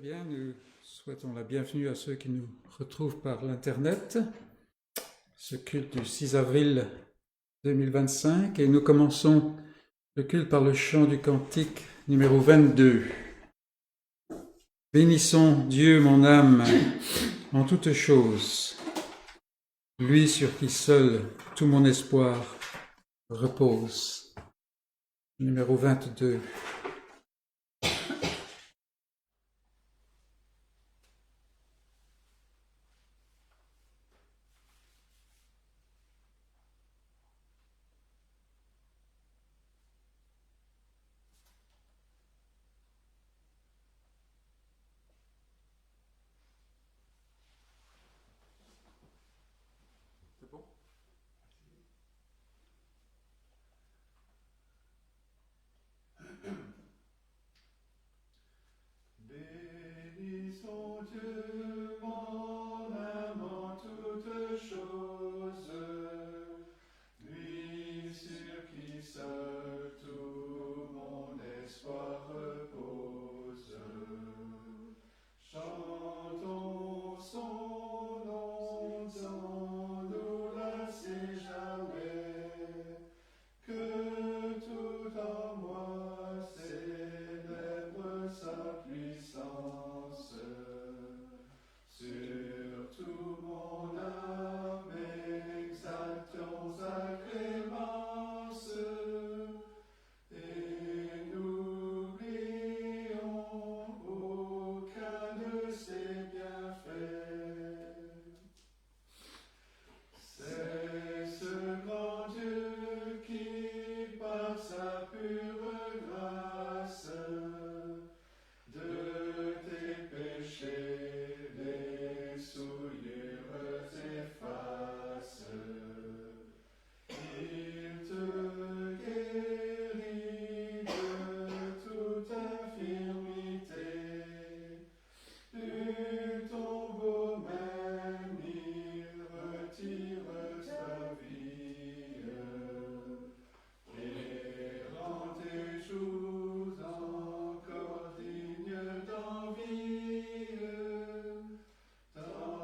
bien, nous souhaitons la bienvenue à ceux qui nous retrouvent par l'Internet. Ce culte du 6 avril 2025 et nous commençons le culte par le chant du cantique numéro 22. Bénissons Dieu, mon âme, en toutes choses, lui sur qui seul tout mon espoir repose. Numéro 22. Bénissons Dieu, mon âme en toutes choses, lui sur qui seul tout mon espoir repose. Chantons son nom sans nous lasser jamais, que tout en moi célèbre sa puissance. Surtout mon âme exaltons sa clémence, et n'oublions aucun de ses bienfaits. C'est ce grand Dieu qui, par sa pure grâce, de tes péchés les souillures efface. Il te guérit de toute infirmité, du tombeau même il retire ta vie, et rend tes jours encore dignes d'envie, t'environnant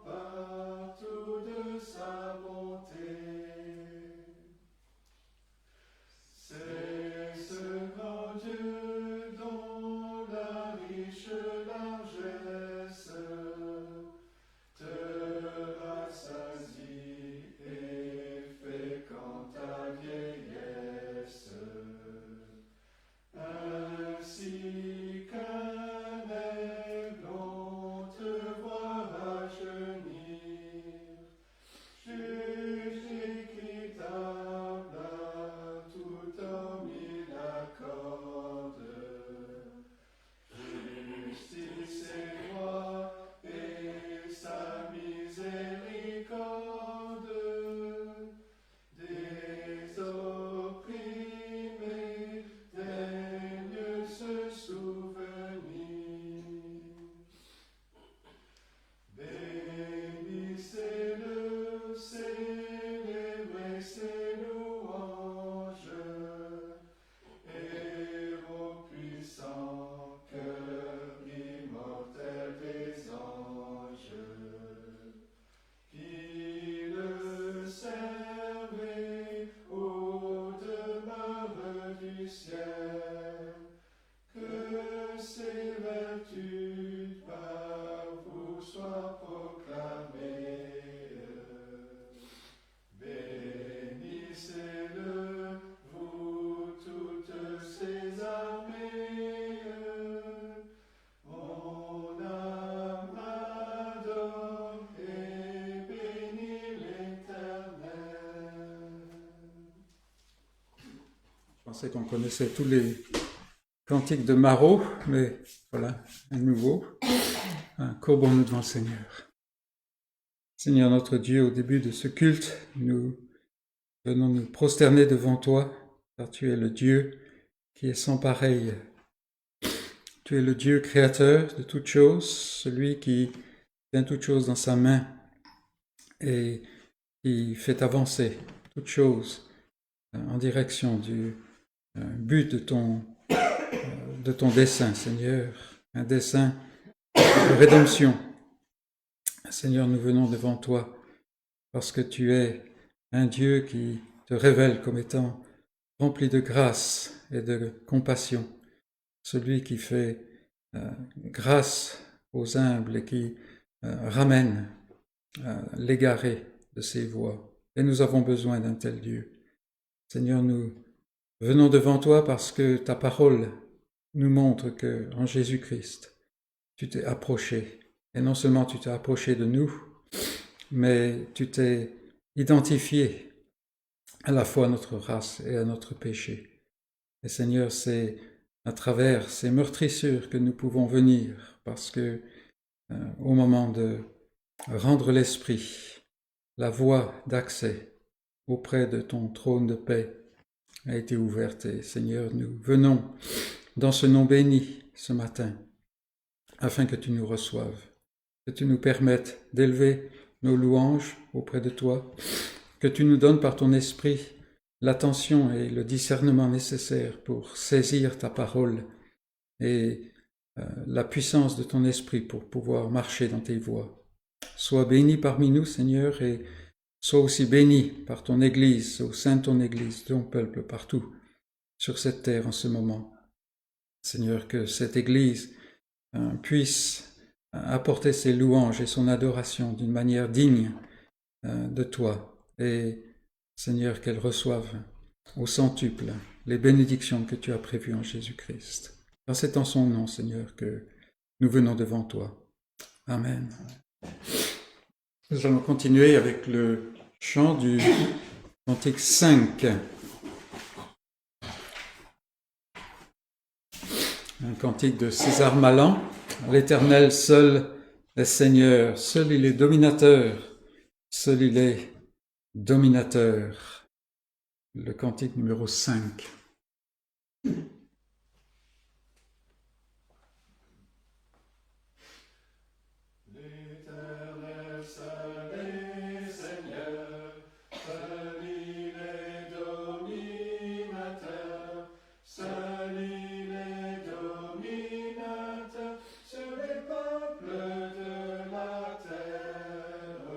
partout de sa bonté. C'est ce grand Dieu dont la riche largesse te rassasie et féconde ta vieillesse. Ainsi qu'un aigle on te voit rajeunir, juste équitable à tout homme il accorde. Justice et droit et sa miséricorde, des opprimés daigne se souvenir. Bénissez-le, célébrez ses louanges, héros puissant, cœur immortel des anges, qui le servez aux demeures du ciel, que ses vertus par vous soient proclamées. Bénissez-le, vous toutes ses armées, mon âme adore et bénit l'Éternel. Je pensais qu'on connaissait tous les cantiques de Marot, mais voilà, un nouveau. Courbons-nous devant le Seigneur. Seigneur notre Dieu, au début de ce culte, nous venons nous prosterner devant toi, car tu es le Dieu qui est sans pareil. Tu es le Dieu créateur de toutes choses, celui qui tient toutes choses dans sa main et qui fait avancer toutes choses en direction du but de ton de ton dessein, Seigneur, un dessein de rédemption. Seigneur, nous venons devant toi parce que tu es un Dieu qui te révèle comme étant rempli de grâce et de compassion, celui qui fait grâce aux humbles et qui ramène l'égaré de ses voies. Et nous avons besoin d'un tel Dieu. Seigneur, nous venons devant toi parce que ta parole nous montre que en Jésus-Christ, tu t'es approché. Et non seulement tu t'es approché de nous, mais tu t'es identifié à la fois à notre race et à notre péché. Et Seigneur, c'est à travers ces meurtrissures que nous pouvons venir, parce que au moment de rendre l'esprit, la voie d'accès auprès de ton trône de paix a été ouverte. Et Seigneur, nous venons dans ce nom béni ce matin, afin que tu nous reçoives, que tu nous permettes d'élever nos louanges auprès de toi, que tu nous donnes par ton esprit l'attention et le discernement nécessaires pour saisir ta parole et la puissance de ton esprit pour pouvoir marcher dans tes voies. Sois béni parmi nous, Seigneur, et sois aussi béni par ton Église, au sein de ton Église, ton peuple partout sur cette terre en ce moment. Seigneur, que cette Église puisse apporter ses louanges et son adoration d'une manière digne de toi. Et Seigneur, qu'elle reçoive au centuple les bénédictions que tu as prévues en Jésus-Christ. Car c'est en son nom, Seigneur, que nous venons devant toi. Amen. Nous allons continuer avec le chant du cantique 5. Un cantique de César Malan. L'Éternel seul est Seigneur, seul il est dominateur, seul il est dominateur. Le cantique numéro 5. L'Éternel seul est Seigneur, seul il est dominateur, seul il est dominateur sur les peuples de la terre.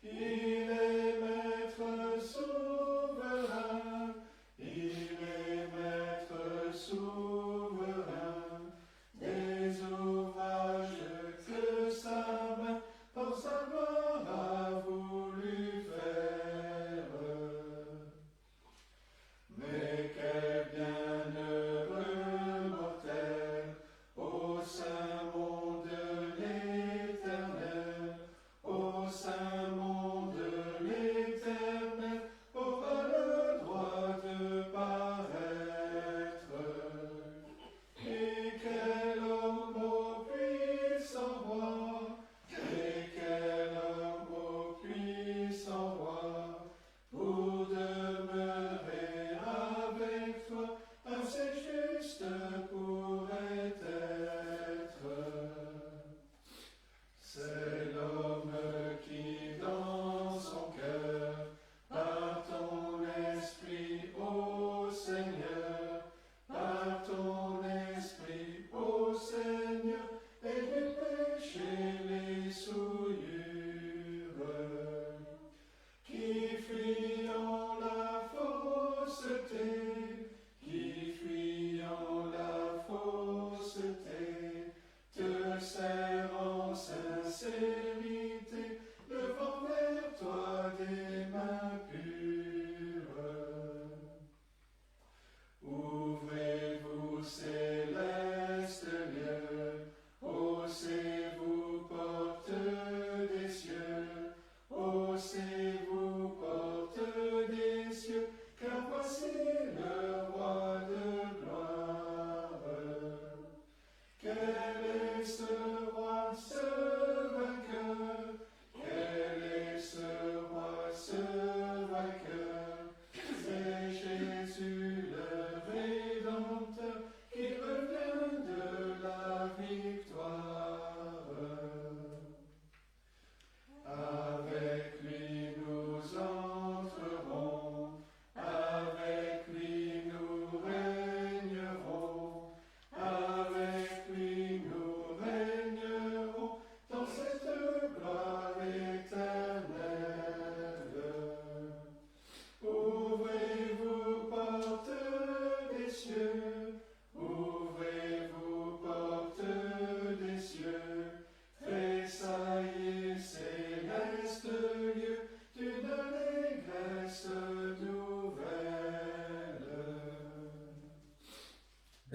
Il est maître souverain, il est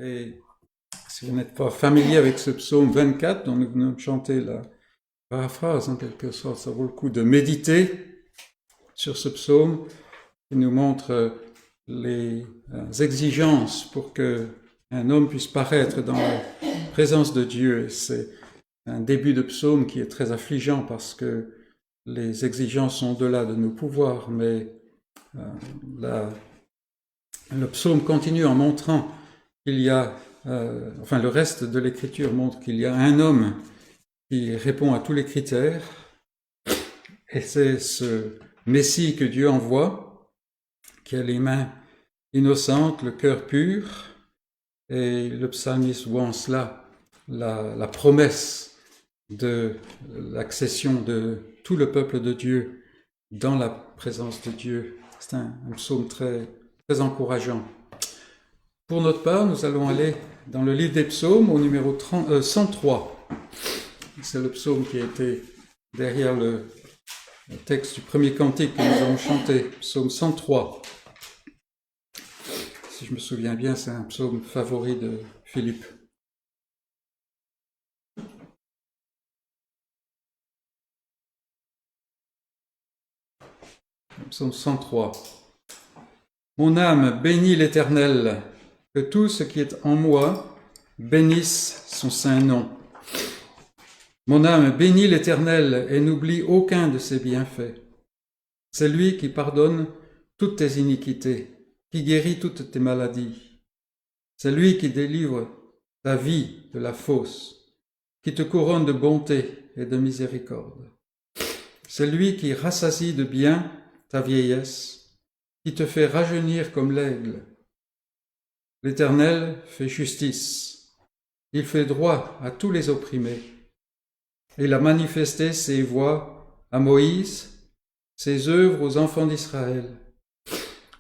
Et si vous n'êtes pas familier avec ce psaume 24, dont nous venons de chanter la paraphrase en quelque sorte, ça vaut le coup de méditer sur ce psaume qui nous montre les exigences pour que un homme puisse paraître dans la présence de Dieu. C'est un début de psaume qui est très affligeant parce que les exigences sont au-delà de nos pouvoirs, mais le psaume continue en montrant qu'il y a, le reste de l'écriture montre qu'il y a un homme qui répond à tous les critères, et c'est ce Messie que Dieu envoie, qui a les mains innocentes, le cœur pur, et le psalmiste voit en cela la promesse de l'accession de tout le peuple de Dieu dans la présence de Dieu. C'est un psaume très, très encourageant. Pour notre part, nous allons aller dans le livre des psaumes au numéro 103. C'est le psaume qui a été derrière le texte du premier cantique que nous avons chanté, psaume 103. Si je me souviens bien, c'est un psaume favori de Philippe. Psaume 103. Mon âme bénit l'Éternel, que tout ce qui est en moi bénisse son saint nom. Mon âme bénit l'Éternel et n'oublie aucun de ses bienfaits. C'est lui qui pardonne toutes tes iniquités, qui guérit toutes tes maladies. C'est lui qui délivre ta vie de la fausse, qui te couronne de bonté et de miséricorde. C'est lui qui rassasie de bien ta vieillesse, qui te fait rajeunir comme l'aigle. L'Éternel fait justice, il fait droit à tous les opprimés. Il a manifesté ses voies à Moïse, ses œuvres aux enfants d'Israël.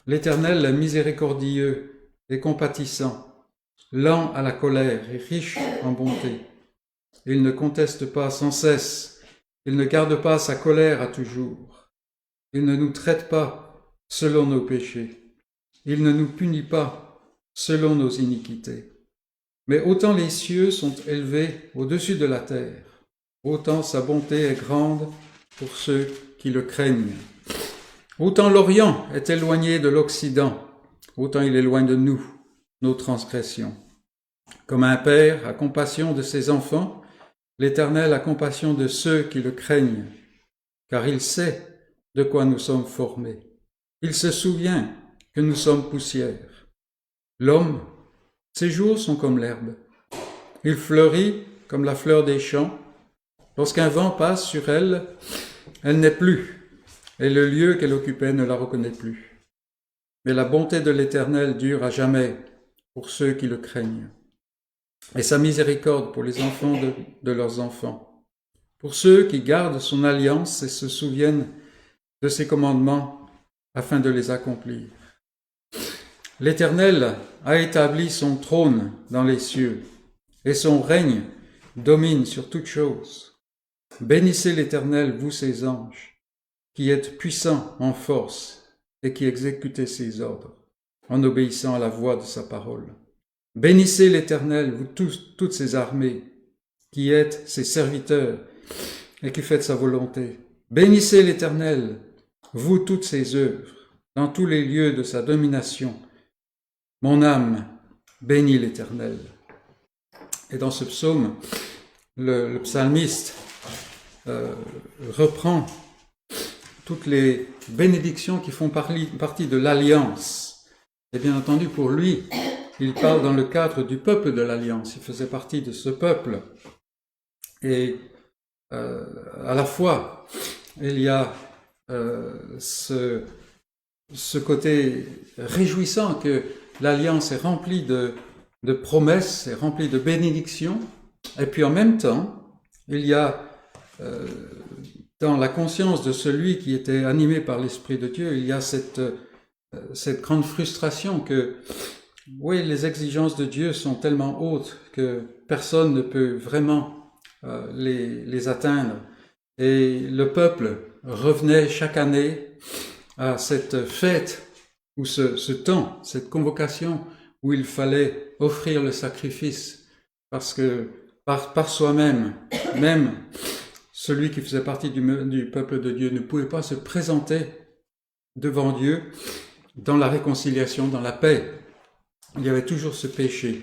L'Éternel est miséricordieux et compatissant, lent à la colère et riche en bonté. Il ne conteste pas sans cesse, il ne garde pas sa colère à toujours. Il ne nous traite pas selon nos péchés. Il ne nous punit pas selon nos iniquités. Mais autant les cieux sont élevés au-dessus de la terre, autant sa bonté est grande pour ceux qui le craignent. Autant l'Orient est éloigné de l'Occident, autant il éloigne de nous nos transgressions. Comme un père a compassion de ses enfants, l'Éternel a compassion de ceux qui le craignent, car il sait de quoi nous sommes formés. Il se souvient que nous sommes poussière. L'homme, ses jours sont comme l'herbe. Il fleurit comme la fleur des champs. Lorsqu'un vent passe sur elle, elle n'est plus, et le lieu qu'elle occupait ne la reconnaît plus. Mais la bonté de l'Éternel dure à jamais pour ceux qui le craignent, et sa miséricorde pour les enfants de leurs enfants, pour ceux qui gardent son alliance et se souviennent de ses commandements afin de les accomplir. L'Éternel a établi son trône dans les cieux, et son règne domine sur toutes choses. Bénissez l'Éternel, vous ses anges, qui êtes puissants en force et qui exécutez ses ordres, en obéissant à la voix de sa parole. Bénissez l'Éternel, vous tous, toutes ses armées, qui êtes ses serviteurs et qui faites sa volonté. Bénissez l'Éternel, vous toutes ses œuvres, dans tous les lieux de sa domination. Mon âme bénit l'Éternel. Et dans ce psaume, le psalmiste reprend toutes les bénédictions qui font partie de l'alliance. Et bien entendu, pour lui, il parle dans le cadre du peuple de l'alliance. Il faisait partie de ce peuple. Et à la fois, il y a ce côté réjouissant que l'alliance est remplie de promesses, est remplie de bénédictions, et puis en même temps, il y a dans la conscience de celui qui était animé par l'Esprit de Dieu, il y a cette grande frustration que, oui, les exigences de Dieu sont tellement hautes que personne ne peut vraiment les atteindre. Et le peuple revenait chaque année à cette fête, ou ce temps, cette convocation où il fallait offrir le sacrifice, parce que par soi-même, même celui qui faisait partie du peuple de Dieu ne pouvait pas se présenter devant Dieu dans la réconciliation, dans la paix. Il y avait toujours ce péché.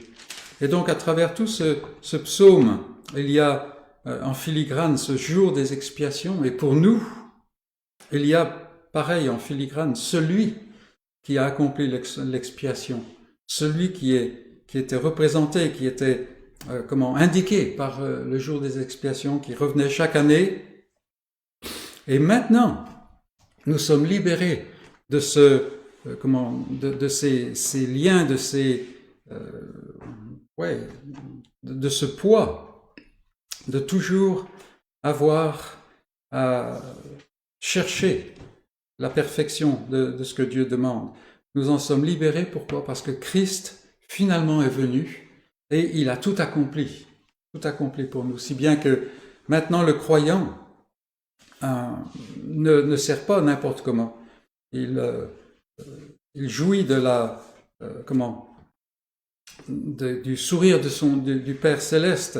Et donc, à travers tout ce psaume, il y a en filigrane ce jour des expiations. Et pour nous, il y a, pareil, en filigrane, celui qui a accompli l'expiation, celui qui était représenté, qui était indiqué par le jour des expiations, qui revenait chaque année. Et maintenant, nous sommes libérés de ces liens, de ce poids, de toujours avoir à chercher la perfection de ce que Dieu demande. Nous en sommes libérés, pourquoi? Parce que Christ finalement est venu et il a tout accompli pour nous, si bien que maintenant le croyant ne sert pas n'importe comment. Il jouit du sourire du Père Céleste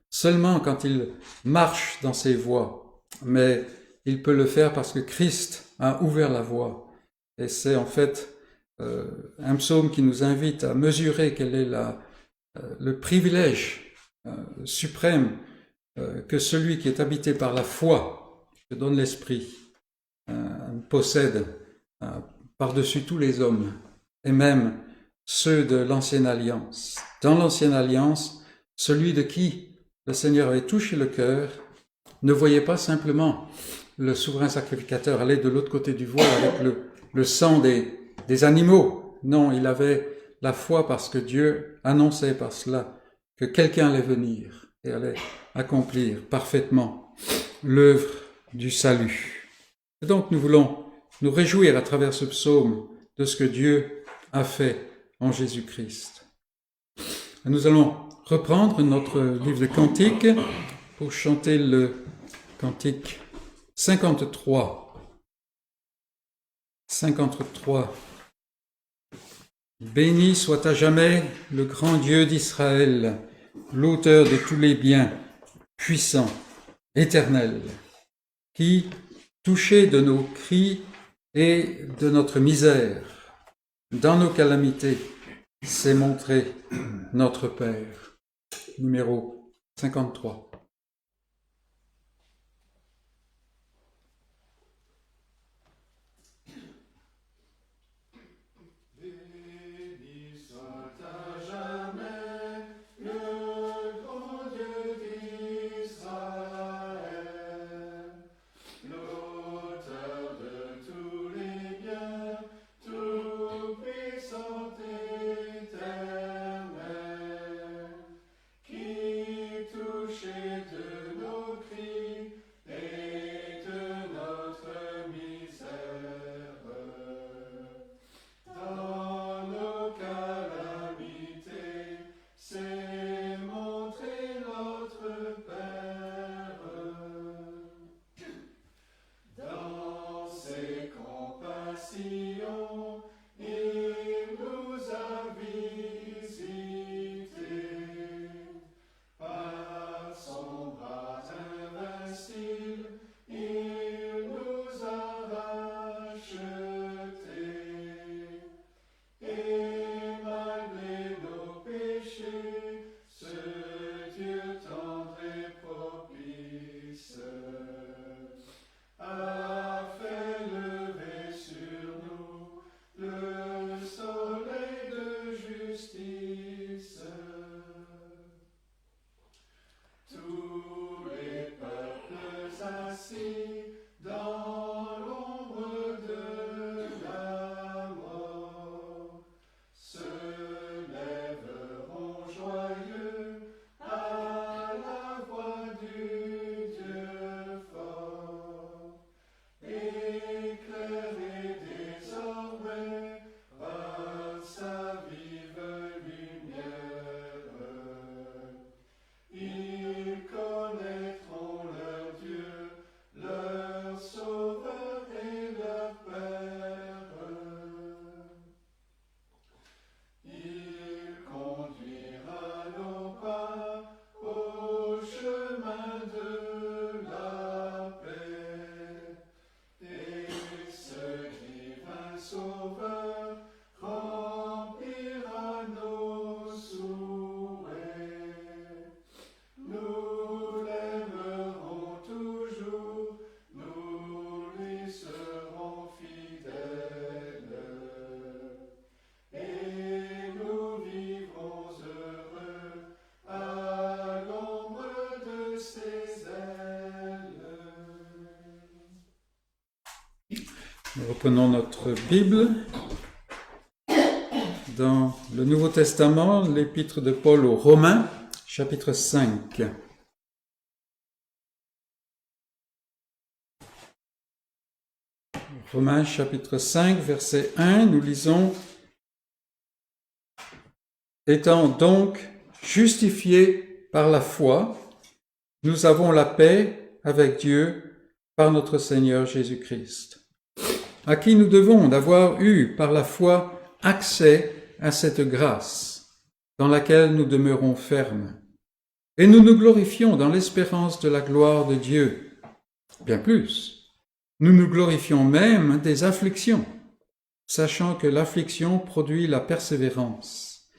seulement quand il marche dans ses voies. Mais il peut le faire parce que Christ a ouvert la voie. Et c'est en fait un psaume qui nous invite à mesurer quel est le privilège suprême que celui qui est habité par la foi, que donne l'Esprit, possède par-dessus tous les hommes, et même ceux de l'Ancienne Alliance. Dans l'Ancienne Alliance, celui de qui le Seigneur avait touché le cœur ne voyait pas simplement le souverain sacrificateur aller de l'autre côté du voile avec le sang des animaux. Non, il avait la foi parce que Dieu annonçait par cela que quelqu'un allait venir et allait accomplir parfaitement l'œuvre du salut. Et donc nous voulons nous réjouir à travers ce psaume de ce que Dieu a fait en Jésus-Christ. Et nous allons reprendre notre livre de cantiques pour chanter le cantique 53. 53. Béni soit à jamais le grand Dieu d'Israël, l'auteur de tous les biens, puissant, éternel, qui, touché de nos cris et de notre misère, dans nos calamités, s'est montré notre Père. Numéro 53. Touché Nous reprenons notre Bible dans le Nouveau Testament, l'épître de Paul aux Romains, chapitre 5. Romains chapitre 5, verset 1, nous lisons « Étant donc justifiés par la foi, nous avons la paix avec Dieu par notre Seigneur Jésus-Christ, à qui nous devons d'avoir eu par la foi accès à cette grâce dans laquelle nous demeurons fermes. Et nous nous glorifions dans l'espérance de la gloire de Dieu. Bien plus, nous nous glorifions même des afflictions, sachant que l'affliction produit la persévérance,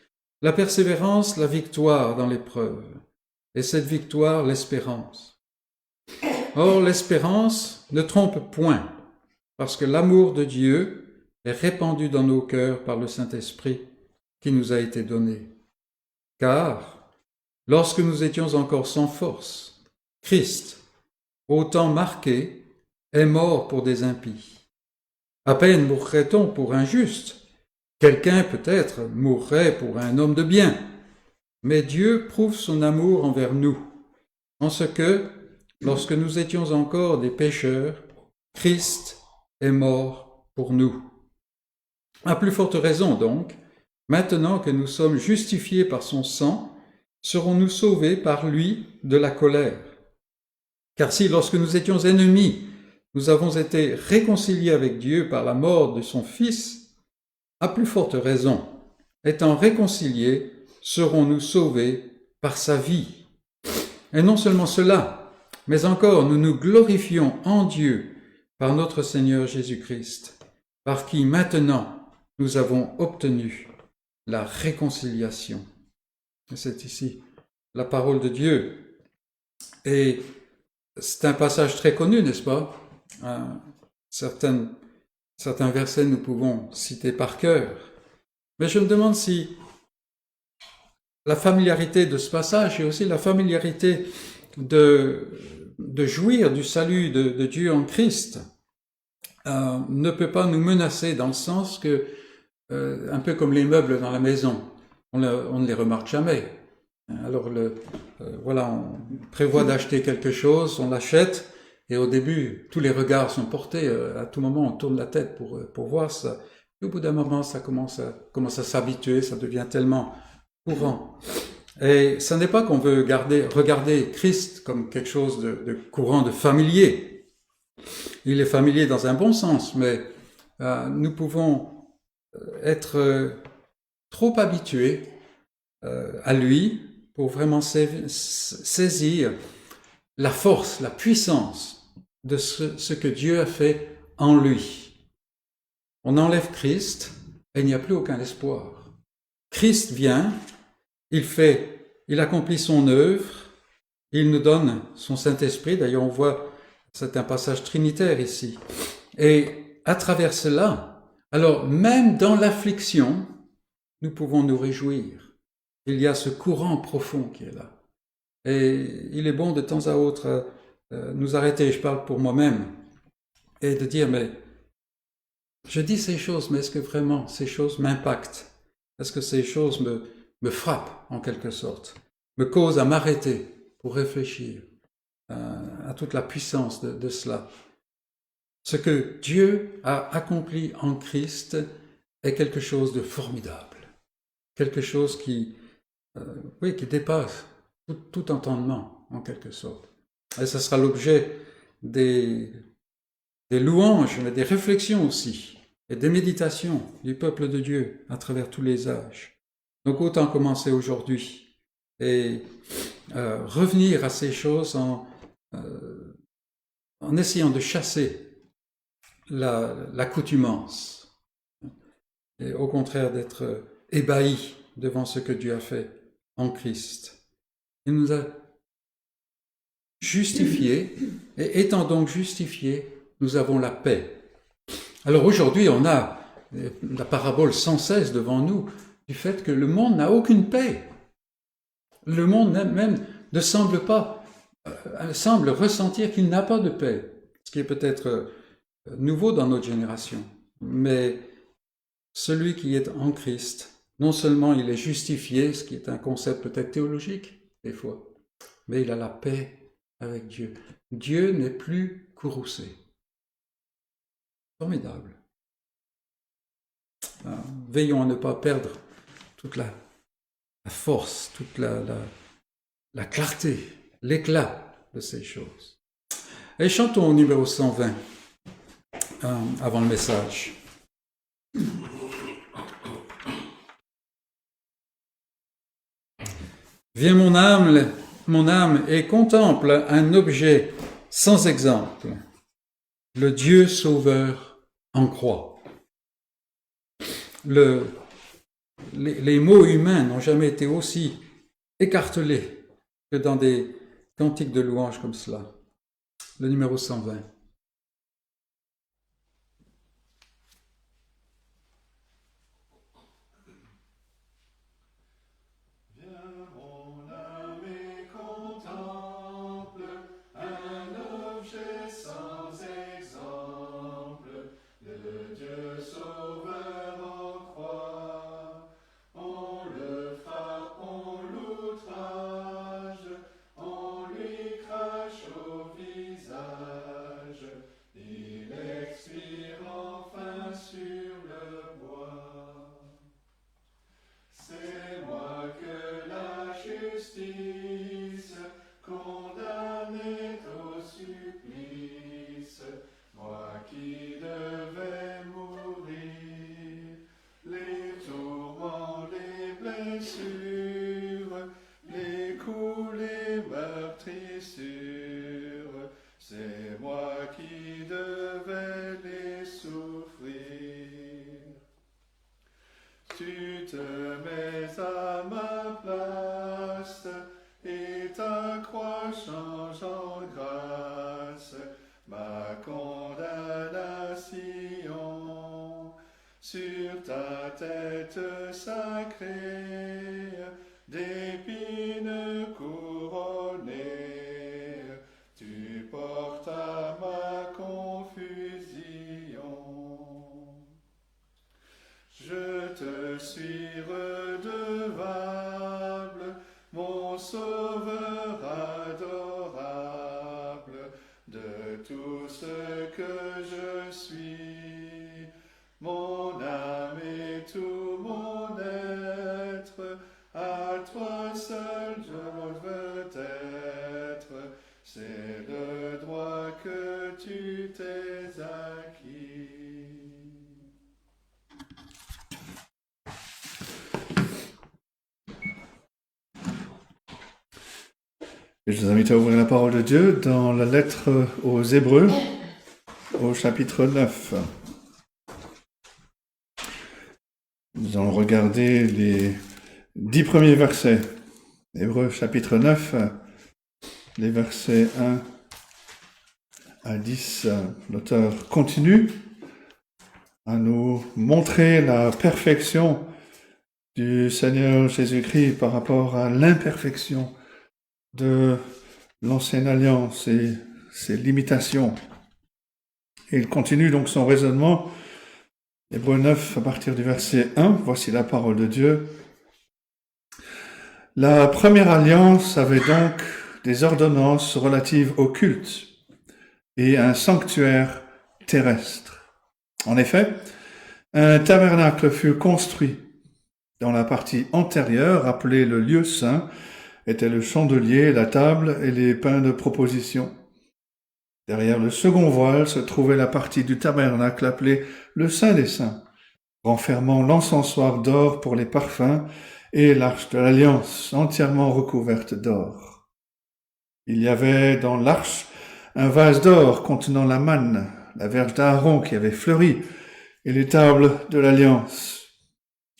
la victoire dans l'épreuve, et cette victoire l'espérance. Or, l'espérance ne trompe point, parce que l'amour de Dieu est répandu dans nos cœurs par le Saint-Esprit qui nous a été donné. Car, lorsque nous étions encore sans force, Christ, au temps marqué, est mort pour des impies. À peine mourrait-on pour un juste, quelqu'un peut-être mourrait pour un homme de bien, mais Dieu prouve son amour envers nous, en ce que, lorsque nous étions encore des pécheurs, Christ est mort pour nous. À plus forte raison donc, maintenant que nous sommes justifiés par son sang, serons-nous sauvés par lui de la colère. Car si, lorsque nous étions ennemis, nous avons été réconciliés avec Dieu par la mort de son Fils, à plus forte raison, étant réconciliés, serons-nous sauvés par sa vie. Et non seulement cela, mais encore nous nous glorifions en Dieu par notre Seigneur Jésus-Christ, par qui maintenant nous avons obtenu la réconciliation. Et c'est ici la parole de Dieu. Et c'est un passage très connu, n'est-ce pas? Certains versets nous pouvons citer par cœur. Mais je me demande si la familiarité de ce passage et aussi la familiarité de jouir du salut de Dieu en Christ ne peut pas nous menacer, dans le sens que, un peu comme les meubles dans la maison, on ne les remarque jamais. Alors, on prévoit d'acheter quelque chose, on l'achète, et au début, tous les regards sont portés, à tout moment on tourne la tête pour voir ça. Et au bout d'un moment, ça commence à s'habituer, ça devient tellement courant. Et ce n'est pas qu'on veut regarder Christ comme quelque chose de courant, de familier. Il est familier dans un bon sens, mais nous pouvons être trop habitués à lui pour vraiment saisir la force, la puissance de ce que Dieu a fait en lui. On enlève Christ et il n'y a plus aucun espoir. Christ vient, il accomplit son œuvre, il nous donne son Saint-Esprit. D'ailleurs, on voit, c'est un passage trinitaire ici. Et à travers cela, alors même dans l'affliction, nous pouvons nous réjouir. Il y a ce courant profond qui est là. Et il est bon de temps à autre nous arrêter, je parle pour moi-même, et de dire, mais je dis ces choses, mais est-ce que vraiment ces choses m'impactent? Est-ce que ces choses me frappent, en quelque sorte, me causent à m'arrêter pour réfléchir à toute la puissance de cela? Ce que Dieu a accompli en Christ est quelque chose de formidable, quelque chose qui dépasse tout entendement, en quelque sorte. Et ce sera l'objet des louanges, mais des réflexions aussi, et des méditations du peuple de Dieu à travers tous les âges. Donc autant commencer aujourd'hui et revenir à ces choses en essayant de chasser l'accoutumance, et au contraire d'être ébahi devant ce que Dieu a fait en Christ. Il nous a justifiés, et étant donc justifiés, nous avons la paix. Alors aujourd'hui, on a la parabole sans cesse devant nous du fait que le monde n'a aucune paix. Le monde même ne semble ressentir qu'il n'a pas de paix, ce qui est peut-être nouveau dans notre génération. Mais celui qui est en Christ, non seulement il est justifié, ce qui est un concept peut-être théologique des fois, mais il a la paix avec Dieu. Dieu n'est plus courroucé. Formidable. Veillons à ne pas perdre toute la force, toute la clarté, l'éclat de ces choses. Et chantons au numéro 120, avant le message. Viens mon âme, et contemple un objet sans exemple, le Dieu sauveur en croix. Les mots humains n'ont jamais été aussi écartelés que dans des cantiques de louange comme cela. Le numéro 120. Tu te mets à ma place et ta croix change en grâce ma condamnation. Sur ta tête sacrée, d'épines couronnées, tu portes à ma confusion. Je te suis redevable, mon sauveur adorable, de tout ce que je suis. Mon âme et tout mon être, à toi seul je veux être. C'est le droit que tu t'es acquis. Et je vous invite à ouvrir la parole de Dieu dans la lettre aux Hébreux, au chapitre 9. Nous allons regarder les 10 premiers versets. Hébreux, chapitre 9, les versets 1 à 10. L'auteur continue à nous montrer la perfection du Seigneur Jésus-Christ par rapport à l'imperfection de l'ancienne alliance et ses limitations. Et il continue donc son raisonnement. Hébreux 9, à partir du verset 1, voici la parole de Dieu. La première alliance avait donc des ordonnances relatives au culte et un sanctuaire terrestre. En effet, un tabernacle fut construit. Dans la partie antérieure, appelée le lieu saint, étaient le chandelier, la table et les pains de proposition. Derrière le second voile se trouvait la partie du tabernacle appelée le Saint des Saints, renfermant l'encensoir d'or pour les parfums et l'arche de l'Alliance entièrement recouverte d'or. Il y avait dans l'arche un vase d'or contenant la manne, la verge d'Aaron qui avait fleuri, et les tables de l'Alliance.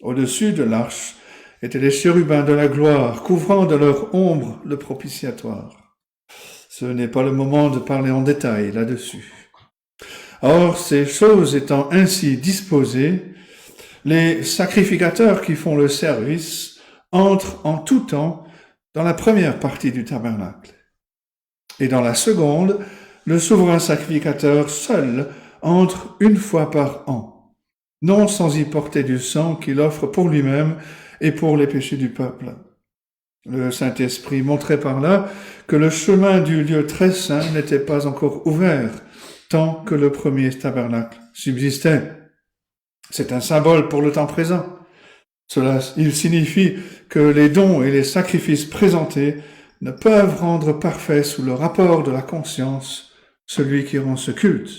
Au-dessus de l'arche étaient les chérubins de la gloire, couvrant de leur ombre le propitiatoire. Ce n'est pas le moment de parler en détail là-dessus. Or, ces choses étant ainsi disposées, les sacrificateurs qui font le service entrent en tout temps dans la première partie du tabernacle. Et dans la seconde, le souverain sacrificateur seul entre une fois par an, non sans y porter du sang qu'il offre pour lui-même et pour les péchés du peuple. Le Saint-Esprit montrait par là que le chemin du lieu très saint n'était pas encore ouvert, tant que le premier tabernacle subsistait. C'est un symbole pour le temps présent. Il signifie que les dons et les sacrifices présentés ne peuvent rendre parfait sous le rapport de la conscience celui qui rend ce culte.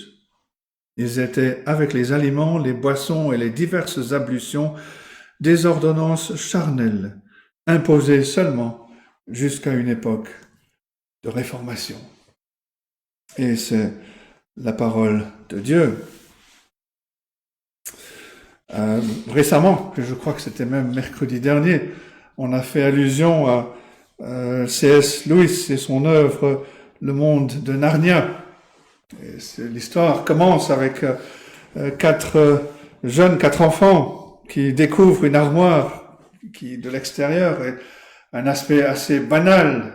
Ils étaient, avec les aliments, les boissons et les diverses ablutions, des ordonnances charnelles, imposées seulement jusqu'à une époque de réformation. Et c'est la parole de Dieu. Récemment, je crois que c'était même mercredi dernier, on a fait allusion à C.S. Lewis et son œuvre Le monde de Narnia. L'histoire commence avec quatre enfants qui découvrent une armoire qui, de l'extérieur, est un aspect assez banal.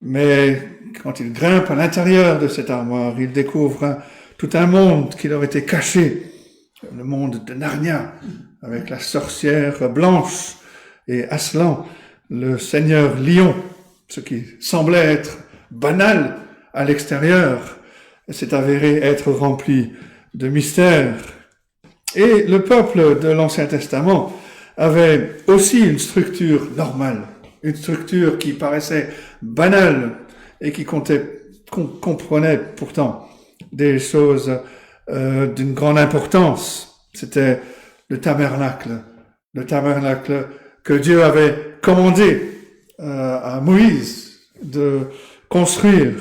Mais quand ils grimpent à l'intérieur de cette armoire, ils découvrent tout un monde qui leur était caché. Le monde de Narnia, avec la sorcière blanche et Aslan, le seigneur lion, ce qui semblait être banal à l'extérieur, s'est avéré être rempli de mystères. Et le peuple de l'Ancien Testament avait aussi une structure normale, une structure qui paraissait banale et qui comprenait pourtant des choses d'une grande importance. C'était le tabernacle que Dieu avait commandé à Moïse de construire.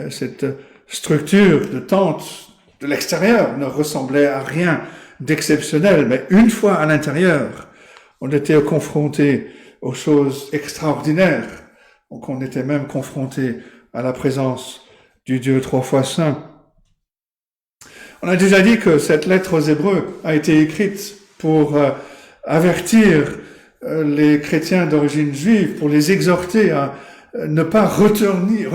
Cette structure de tente de l'extérieur ne ressemblait à rien d'exceptionnel, mais une fois à l'intérieur, on était confronté aux choses extraordinaires. Donc on était même confronté à la présence du Dieu trois fois saint. On a déjà dit que cette lettre aux Hébreux a été écrite pour avertir les chrétiens d'origine juive, pour les exhorter à ne pas retourner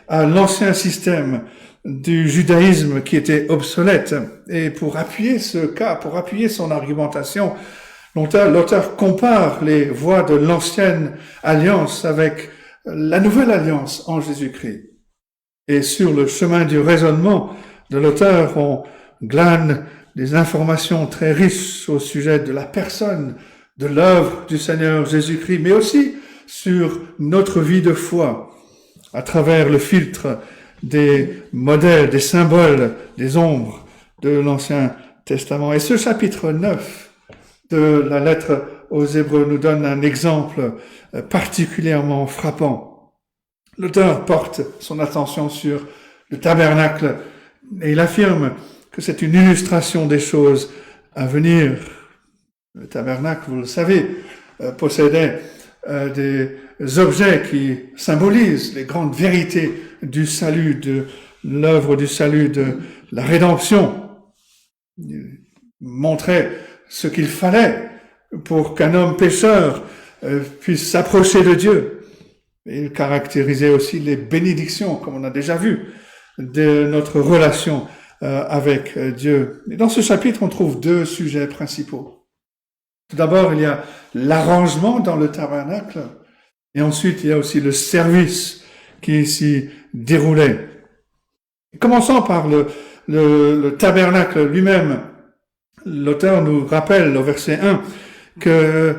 à l'ancien système du judaïsme qui était obsolète. Et pour appuyer ce cas, pour appuyer son argumentation, l'auteur compare les voies de l'ancienne alliance avec la nouvelle alliance en Jésus-Christ. Et sur le chemin du raisonnement de l'auteur, on glane des informations très riches au sujet de la personne, de l'œuvre du Seigneur Jésus-Christ, mais aussi sur notre vie de foi, à travers le filtre des modèles, des symboles, des ombres de l'Ancien Testament. Et ce chapitre 9 de la lettre aux Hébreux nous donne un exemple particulièrement frappant. L'auteur porte son attention sur le tabernacle et il affirme que c'est une illustration des choses à venir. Le tabernacle, vous le savez, possédait des objets qui symbolisent les grandes vérités du salut, de l'œuvre du salut, de la rédemption. Il montrait ce qu'il fallait pour qu'un homme pécheur puisse s'approcher de Dieu. Et il caractérisait aussi les bénédictions, comme on a déjà vu, de notre relation avec Dieu. Et dans ce chapitre, on trouve deux sujets principaux. Tout d'abord, il y a l'arrangement dans le tabernacle, et ensuite, il y a aussi le service qui s'y déroulait. Commençons par le tabernacle lui-même. L'auteur nous rappelle au verset 1 que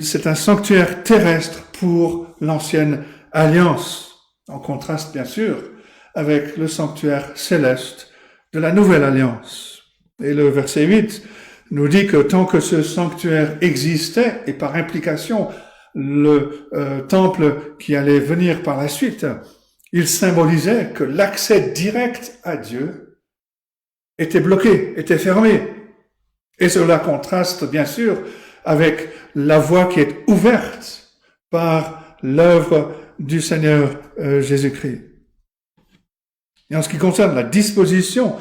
c'est un sanctuaire terrestre pour l'ancienne alliance, en contraste bien sûr avec le sanctuaire céleste de la nouvelle alliance. Et le verset 8 nous dit que tant que ce sanctuaire existait, et par implication le temple qui allait venir par la suite, il symbolisait que l'accès direct à Dieu était bloqué, était fermé. Et cela contraste bien sûr avec la voie qui est ouverte par l'œuvre du Seigneur Jésus-Christ. Et en ce qui concerne la disposition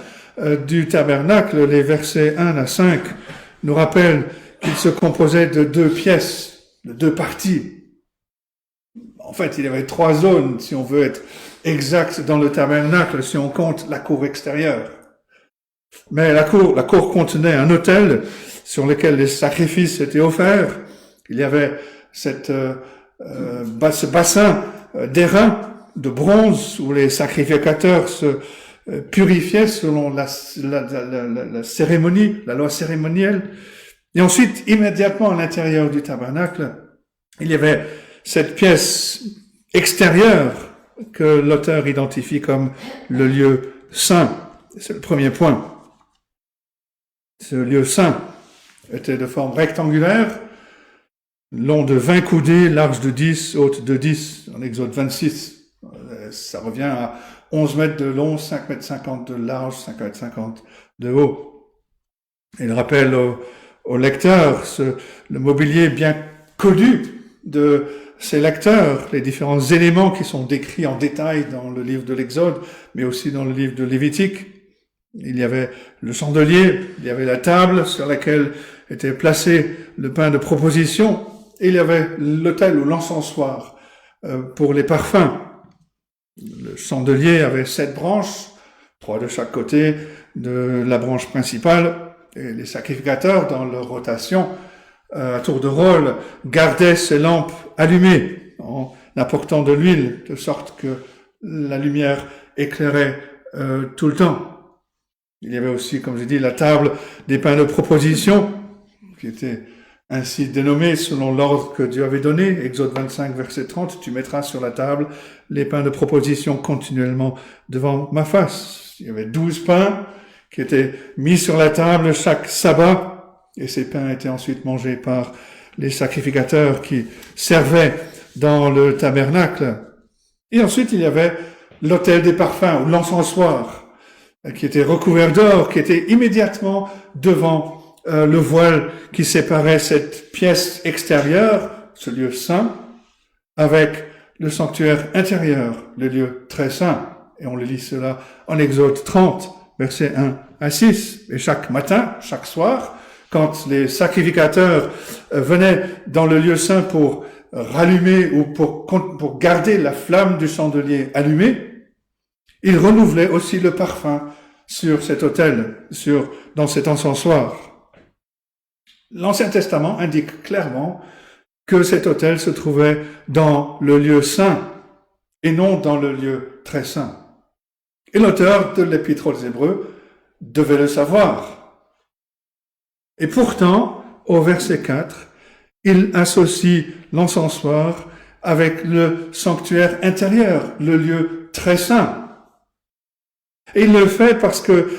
du tabernacle, les versets 1 à 5 nous rappellent qu'il se composait de 2 pièces, de 2 parties. En fait, il y avait 3 zones, si on veut être exact dans le tabernacle si on compte la cour extérieure. Mais la cour contenait un autel sur lequel les sacrifices étaient offerts. Il y avait ce bassin d'airain de bronze où les sacrificateurs se purifiaient selon la cérémonie, la loi cérémonielle. Et ensuite, immédiatement à l'intérieur du tabernacle, il y avait cette pièce extérieure que l'auteur identifie comme le lieu saint. C'est le premier point. Ce lieu saint était de forme rectangulaire, long de 20 coudées, large de 10, haute de 10, en Exode 26. Ça revient à 11 mètres de long, 5 mètres 50 de large, 5 mètres 50 de haut. Il rappelle aux lecteurs le mobilier bien connu de ces lecteurs, les différents éléments qui sont décrits en détail dans le livre de l'Exode, mais aussi dans le livre de Lévitique. Il y avait le chandelier, il y avait la table sur laquelle était placé le pain de proposition, et il y avait l'autel ou l'encensoir pour les parfums. Le chandelier avait 7 branches, 3 de chaque côté de la branche principale, et les sacrificateurs, dans leur rotation, à tour de rôle, gardaient ces lampes allumées en apportant de l'huile, de sorte que la lumière éclairait tout le temps. Il y avait aussi, comme j'ai dit, la table des pains de proposition, qui était ainsi dénommée selon l'ordre que Dieu avait donné. Exode 25, verset 30, tu mettras sur la table les pains de proposition continuellement devant ma face. Il y avait 12 pains qui étaient mis sur la table chaque sabbat, et ces pains étaient ensuite mangés par les sacrificateurs qui servaient dans le tabernacle. Et ensuite, il y avait l'autel des parfums, ou l'encensoir, qui était recouvert d'or, qui était immédiatement devant le voile qui séparait cette pièce extérieure, ce lieu saint, avec le sanctuaire intérieur, le lieu très saint. Et on le lit cela en Exode 30, versets 1 à 6. Et chaque matin, chaque soir, quand les sacrificateurs venaient dans le lieu saint pour rallumer ou pour garder la flamme du chandelier allumée, ils renouvelaient aussi le parfum sur cet autel, dans cet encensoir. L'Ancien Testament indique clairement que cet autel se trouvait dans le lieu saint et non dans le lieu très saint. Et l'auteur de l'Épître aux Hébreux devait le savoir. Et pourtant, au verset 4, il associe l'encensoir avec le sanctuaire intérieur, le lieu très saint. Et il le fait parce que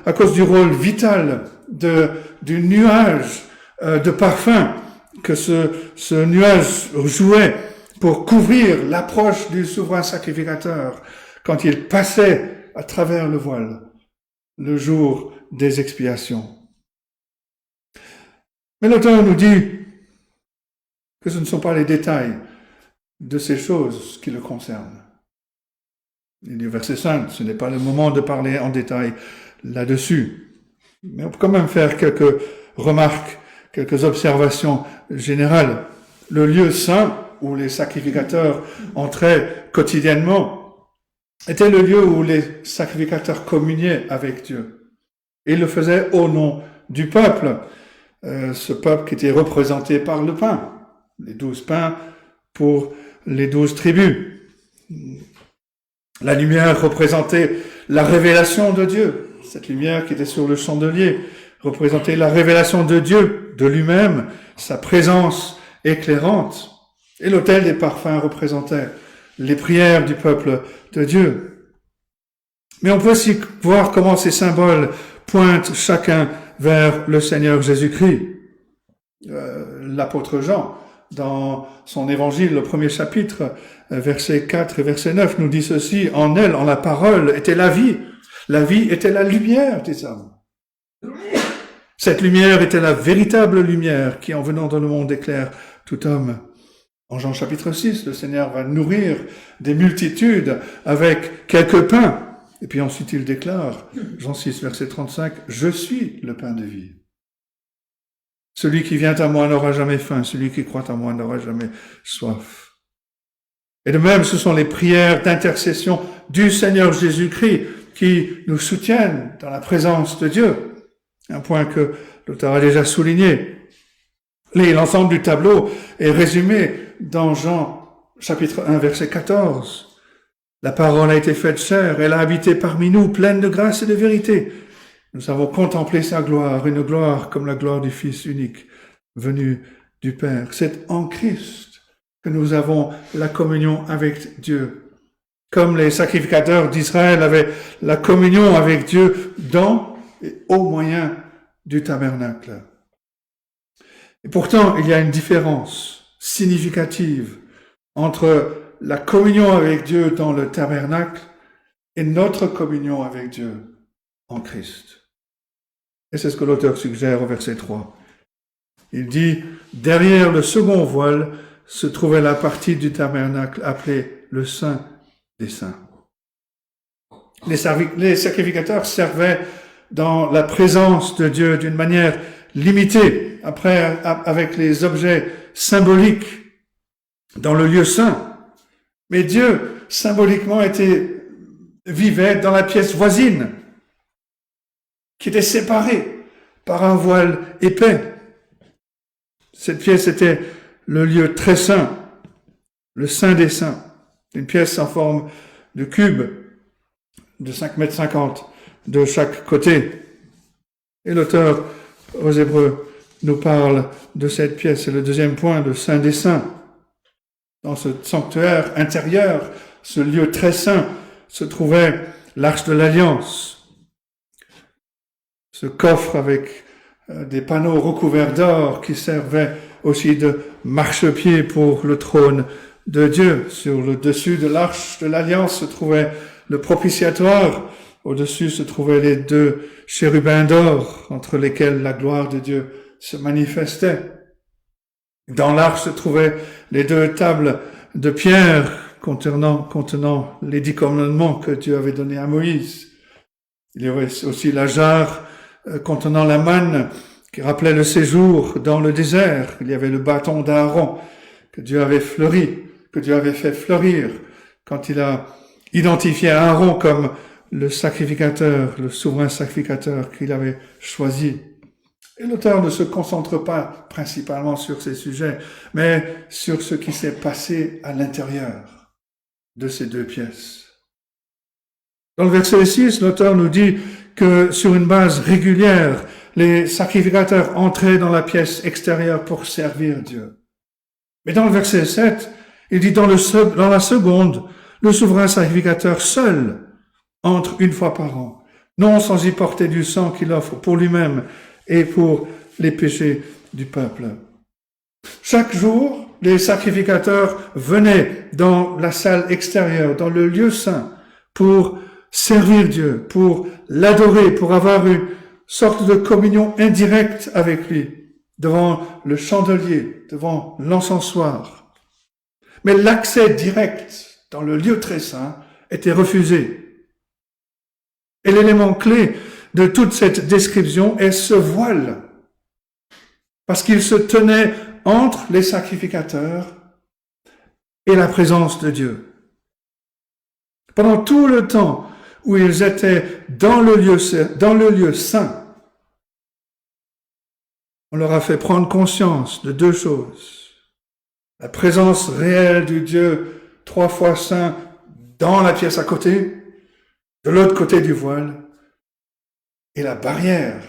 à cause du rôle vital du nuage de parfum que ce nuage jouait pour couvrir l'approche du souverain sacrificateur quand il passait à travers le voile, le jour des expiations. Mais l'auteur nous dit que ce ne sont pas les détails de ces choses qui le concernent. Il dit au verset 5, ce n'est pas le moment de parler en détail là-dessus. Mais on peut quand même faire quelques remarques, quelques observations générales. Le lieu saint où les sacrificateurs entraient quotidiennement était le lieu où les sacrificateurs communiaient avec Dieu. Et ils le faisaient au nom du peuple, ce peuple qui était représenté par le pain, les 12 pains pour les 12 tribus. La lumière représentait la révélation de Dieu. Cette lumière qui était sur le chandelier représentait la révélation de Dieu, de lui-même, sa présence éclairante. Et l'autel des parfums représentait les prières du peuple de Dieu. Mais on peut aussi voir comment ces symboles pointent chacun vers le Seigneur Jésus-Christ. L'apôtre Jean, dans son évangile, le premier chapitre, versets 4 et verset 9, nous dit ceci: en elle, en la parole, était la vie était la lumière des hommes. Cette lumière était la véritable lumière qui, en venant dans le monde, éclaire tout homme. En Jean chapitre 6, le Seigneur va nourrir des multitudes avec quelques pains. Et puis ensuite il déclare, Jean 6, verset 35, « Je suis le pain de vie. Celui qui vient à moi n'aura jamais faim, celui qui croit en moi n'aura jamais soif. » Et de même, ce sont les prières d'intercession du Seigneur Jésus-Christ qui nous soutiennent dans la présence de Dieu. Un point que l'auteur a déjà souligné. L'ensemble du tableau est résumé dans Jean chapitre 1, verset 14. La parole a été faite chair, elle a habité parmi nous, pleine de grâce et de vérité. Nous avons contemplé sa gloire, une gloire comme la gloire du Fils unique, venu du Père. C'est en Christ que nous avons la communion avec Dieu. Comme les sacrificateurs d'Israël avaient la communion avec Dieu dans et au moyen du tabernacle. Et pourtant, il y a une différence significative entre la communion avec Dieu dans le tabernacle et notre communion avec Dieu en Christ. Et c'est ce que l'auteur suggère au verset 3. Il dit, derrière le second voile se trouvait la partie du tabernacle appelée le Saint des Saints. Les sacrificateurs servaient dans la présence de Dieu d'une manière limitée, après avec les objets symboliques dans le lieu saint. Mais Dieu, symboliquement, vivait dans la pièce voisine, qui était séparée par un voile épais. Cette pièce était le lieu très saint, le Saint des Saints, une pièce en forme de cube de 5,50 m de chaque côté. Et l'auteur aux Hébreux nous parle de cette pièce. C'est le deuxième point, le Saint des Saints. Dans ce sanctuaire intérieur, ce lieu très saint, se trouvait l'Arche de l'Alliance. Ce coffre avec des panneaux recouverts d'or qui servaient aussi de marchepied pour le trône de Dieu. Sur le dessus de l'Arche de l'Alliance se trouvait le propitiatoire. Au-dessus se trouvaient les deux chérubins d'or entre lesquels la gloire de Dieu se manifestait. Dans l'arche se trouvaient les deux tables de pierre contenant les 10 commandements que Dieu avait donnés à Moïse. Il y avait aussi la jarre contenant la manne qui rappelait le séjour dans le désert. Il y avait le bâton d'Aaron que Dieu avait fait fleurir quand il a identifié Aaron comme le sacrificateur, le souverain sacrificateur qu'il avait choisi. Et l'auteur ne se concentre pas principalement sur ces sujets, mais sur ce qui s'est passé à l'intérieur de ces deux pièces. Dans le verset 6, l'auteur nous dit que sur une base régulière, les sacrificateurs entraient dans la pièce extérieure pour servir Dieu. Mais dans le verset 7, il dit dans la seconde, le souverain sacrificateur seul entre une fois par an, non sans y porter du sang qu'il offre pour lui-même et pour les péchés du peuple. Chaque jour, les sacrificateurs venaient dans la salle extérieure, dans le lieu saint, pour servir Dieu, pour l'adorer, pour avoir une sorte de communion indirecte avec lui, devant le chandelier, devant l'encensoir. Mais l'accès direct dans le lieu très saint était refusé. Et l'élément clé de toute cette description est ce voile, parce qu'il se tenait entre les sacrificateurs et la présence de Dieu. Pendant tout le temps où ils étaient dans le lieu saint, on leur a fait prendre conscience de deux choses. La présence réelle du Dieu 3 fois saint dans la pièce à côté, de l'autre côté du voile, et la barrière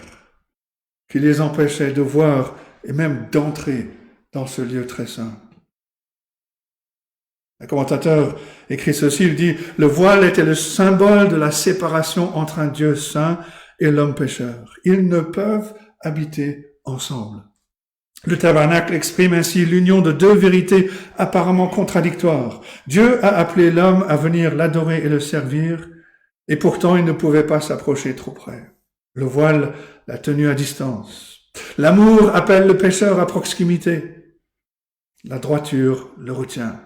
qui les empêchait de voir et même d'entrer dans ce lieu très saint. Un commentateur écrit ceci, il dit « Le voile était le symbole de la séparation entre un Dieu saint et l'homme pécheur. Ils ne peuvent habiter ensemble. » Le tabernacle exprime ainsi l'union de deux vérités apparemment contradictoires. Dieu a appelé l'homme à venir l'adorer et le servir, et pourtant il ne pouvait pas s'approcher trop près. Le voile l'a tenu à distance. L'amour appelle le pécheur à proximité. La droiture le retient.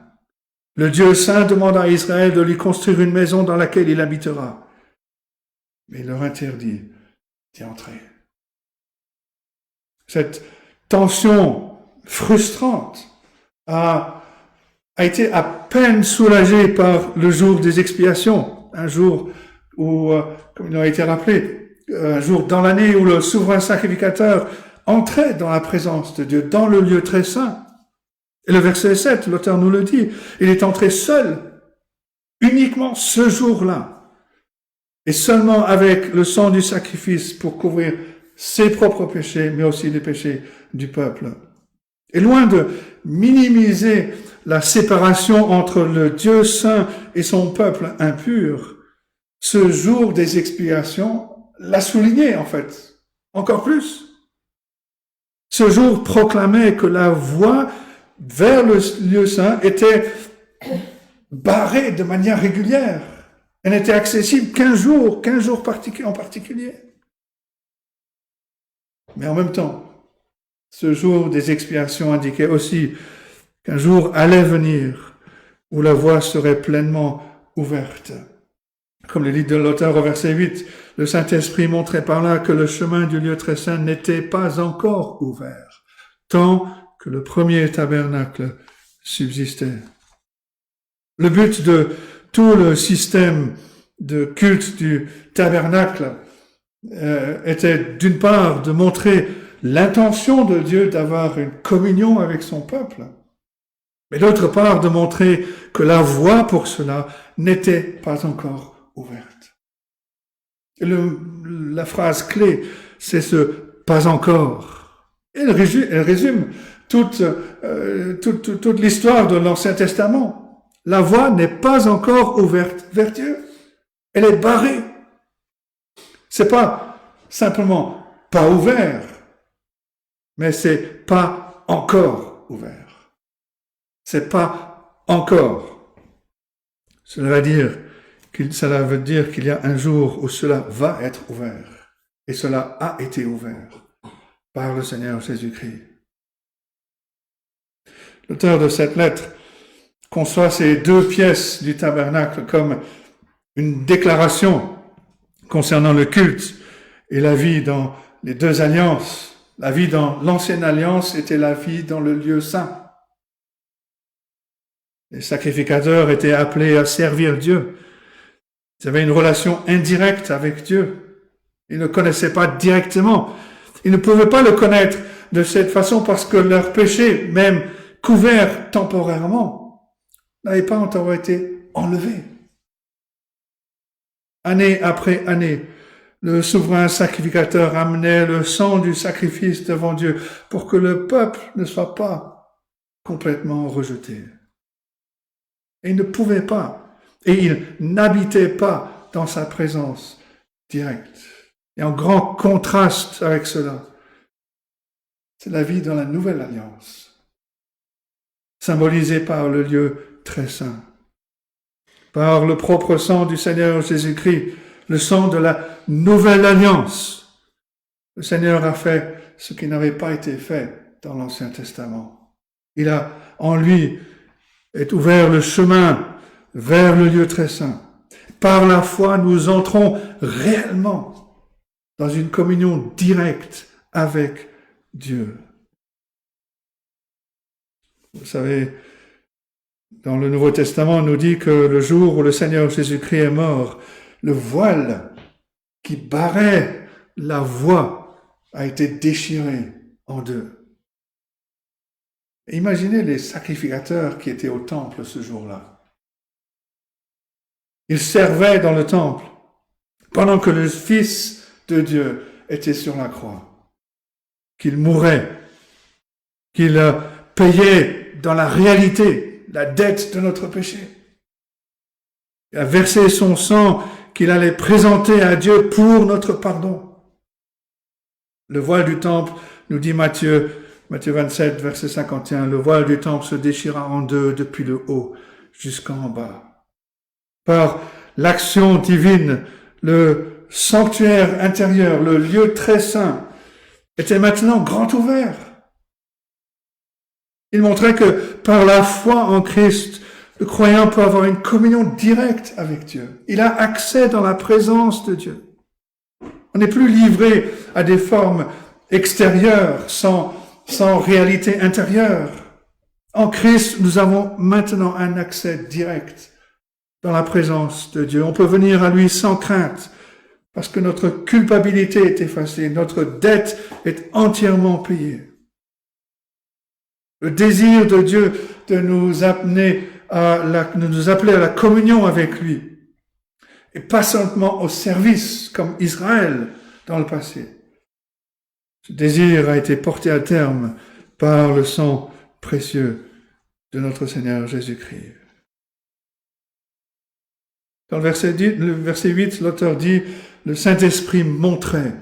Le Dieu saint demande à Israël de lui construire une maison dans laquelle il habitera. Mais il leur interdit d'y entrer. Cette tension frustrante a a été à peine soulagé par le jour des expiations, un jour où, comme il a été rappelé, un jour dans l'année où le souverain sacrificateur entrait dans la présence de Dieu, dans le lieu très saint. Et le verset 7, l'auteur nous le dit, il est entré seul, uniquement ce jour-là, et seulement avec le sang du sacrifice pour couvrir ses propres péchés, mais aussi les péchés du peuple. Et loin de minimiser la séparation entre le Dieu saint et son peuple impur, ce jour des expiations l'a souligné, en fait, encore plus. Ce jour proclamait que la voie vers le lieu saint était barrée de manière régulière. Elle n'était accessible qu'un jour en particulier. Mais en même temps, ce jour des expiations indiquait aussi qu'un jour allait venir où la voie serait pleinement ouverte. Comme le dit de l'auteur au verset 8, le Saint-Esprit montrait par là que le chemin du lieu très saint n'était pas encore ouvert, tant que le premier tabernacle subsistait. Le but de tout le système de culte du tabernacle était d'une part de montrer l'intention de Dieu d'avoir une communion avec son peuple, mais d'autre part de montrer que la voie pour cela n'était pas encore ouverte. Et la phrase clé, c'est ce « pas encore ». Elle résume toute l'histoire de l'Ancien Testament. La voie n'est pas encore ouverte vers Dieu. Elle est barrée. C'est pas simplement pas ouvert, mais c'est pas encore ouvert. C'est pas encore. Cela veut dire qu'il y a un jour où cela va être ouvert. Et cela a été ouvert par le Seigneur Jésus-Christ. L'auteur de cette lettre conçoit ces deux pièces du tabernacle comme une déclaration concernant le culte et la vie dans les deux alliances. La vie dans l'ancienne alliance était la vie dans le lieu saint. Les sacrificateurs étaient appelés à servir Dieu. Ils avaient une relation indirecte avec Dieu. Ils ne connaissaient pas directement. Ils ne pouvaient pas le connaître de cette façon parce que leurs péchés, même couverts temporairement, n'avaient pas encore été enlevés. Année après année, le souverain sacrificateur amenait le sang du sacrifice devant Dieu pour que le peuple ne soit pas complètement rejeté. Et il ne pouvait pas, et il n'habitait pas dans sa présence directe. Et en grand contraste avec cela, c'est la vie dans la nouvelle alliance, symbolisée par le lieu très saint, par le propre sang du Seigneur Jésus-Christ, le sang de la nouvelle alliance. Le Seigneur a fait ce qui n'avait pas été fait dans l'Ancien Testament. Il a, en lui, est ouvert le chemin vers le lieu très saint. Par la foi, nous entrons réellement dans une communion directe avec Dieu. Vous savez, dans le Nouveau Testament, on nous dit que le jour où le Seigneur Jésus-Christ est mort, le voile qui barrait la voie a été déchiré en deux. Imaginez les sacrificateurs qui étaient au temple ce jour-là. Ils servaient dans le temple pendant que le Fils de Dieu était sur la croix, qu'il mourait, qu'il payait dans la réalité la dette de notre péché. Il a versé son sang qu'il allait présenter à Dieu pour notre pardon. Le voile du temple, nous dit Matthieu 27, verset 51, le voile du temple se déchira en deux depuis le haut jusqu'en bas. Par l'action divine, le sanctuaire intérieur, le lieu très saint, était maintenant grand ouvert. Il montrait que par la foi en Christ, le croyant peut avoir une communion directe avec Dieu. Il a accès dans la présence de Dieu. On n'est plus livré à des formes extérieures sans réalité intérieure. En Christ, nous avons maintenant un accès direct dans la présence de Dieu. On peut venir à lui sans crainte parce que notre culpabilité est effacée, notre dette est entièrement payée. Le désir de Dieu de nous appeler à la communion avec lui, et pas seulement au service comme Israël dans le passé. Ce désir a été porté à terme par le sang précieux de notre Seigneur Jésus-Christ. Dans le verset 8, l'auteur dit « Le Saint-Esprit montrait ».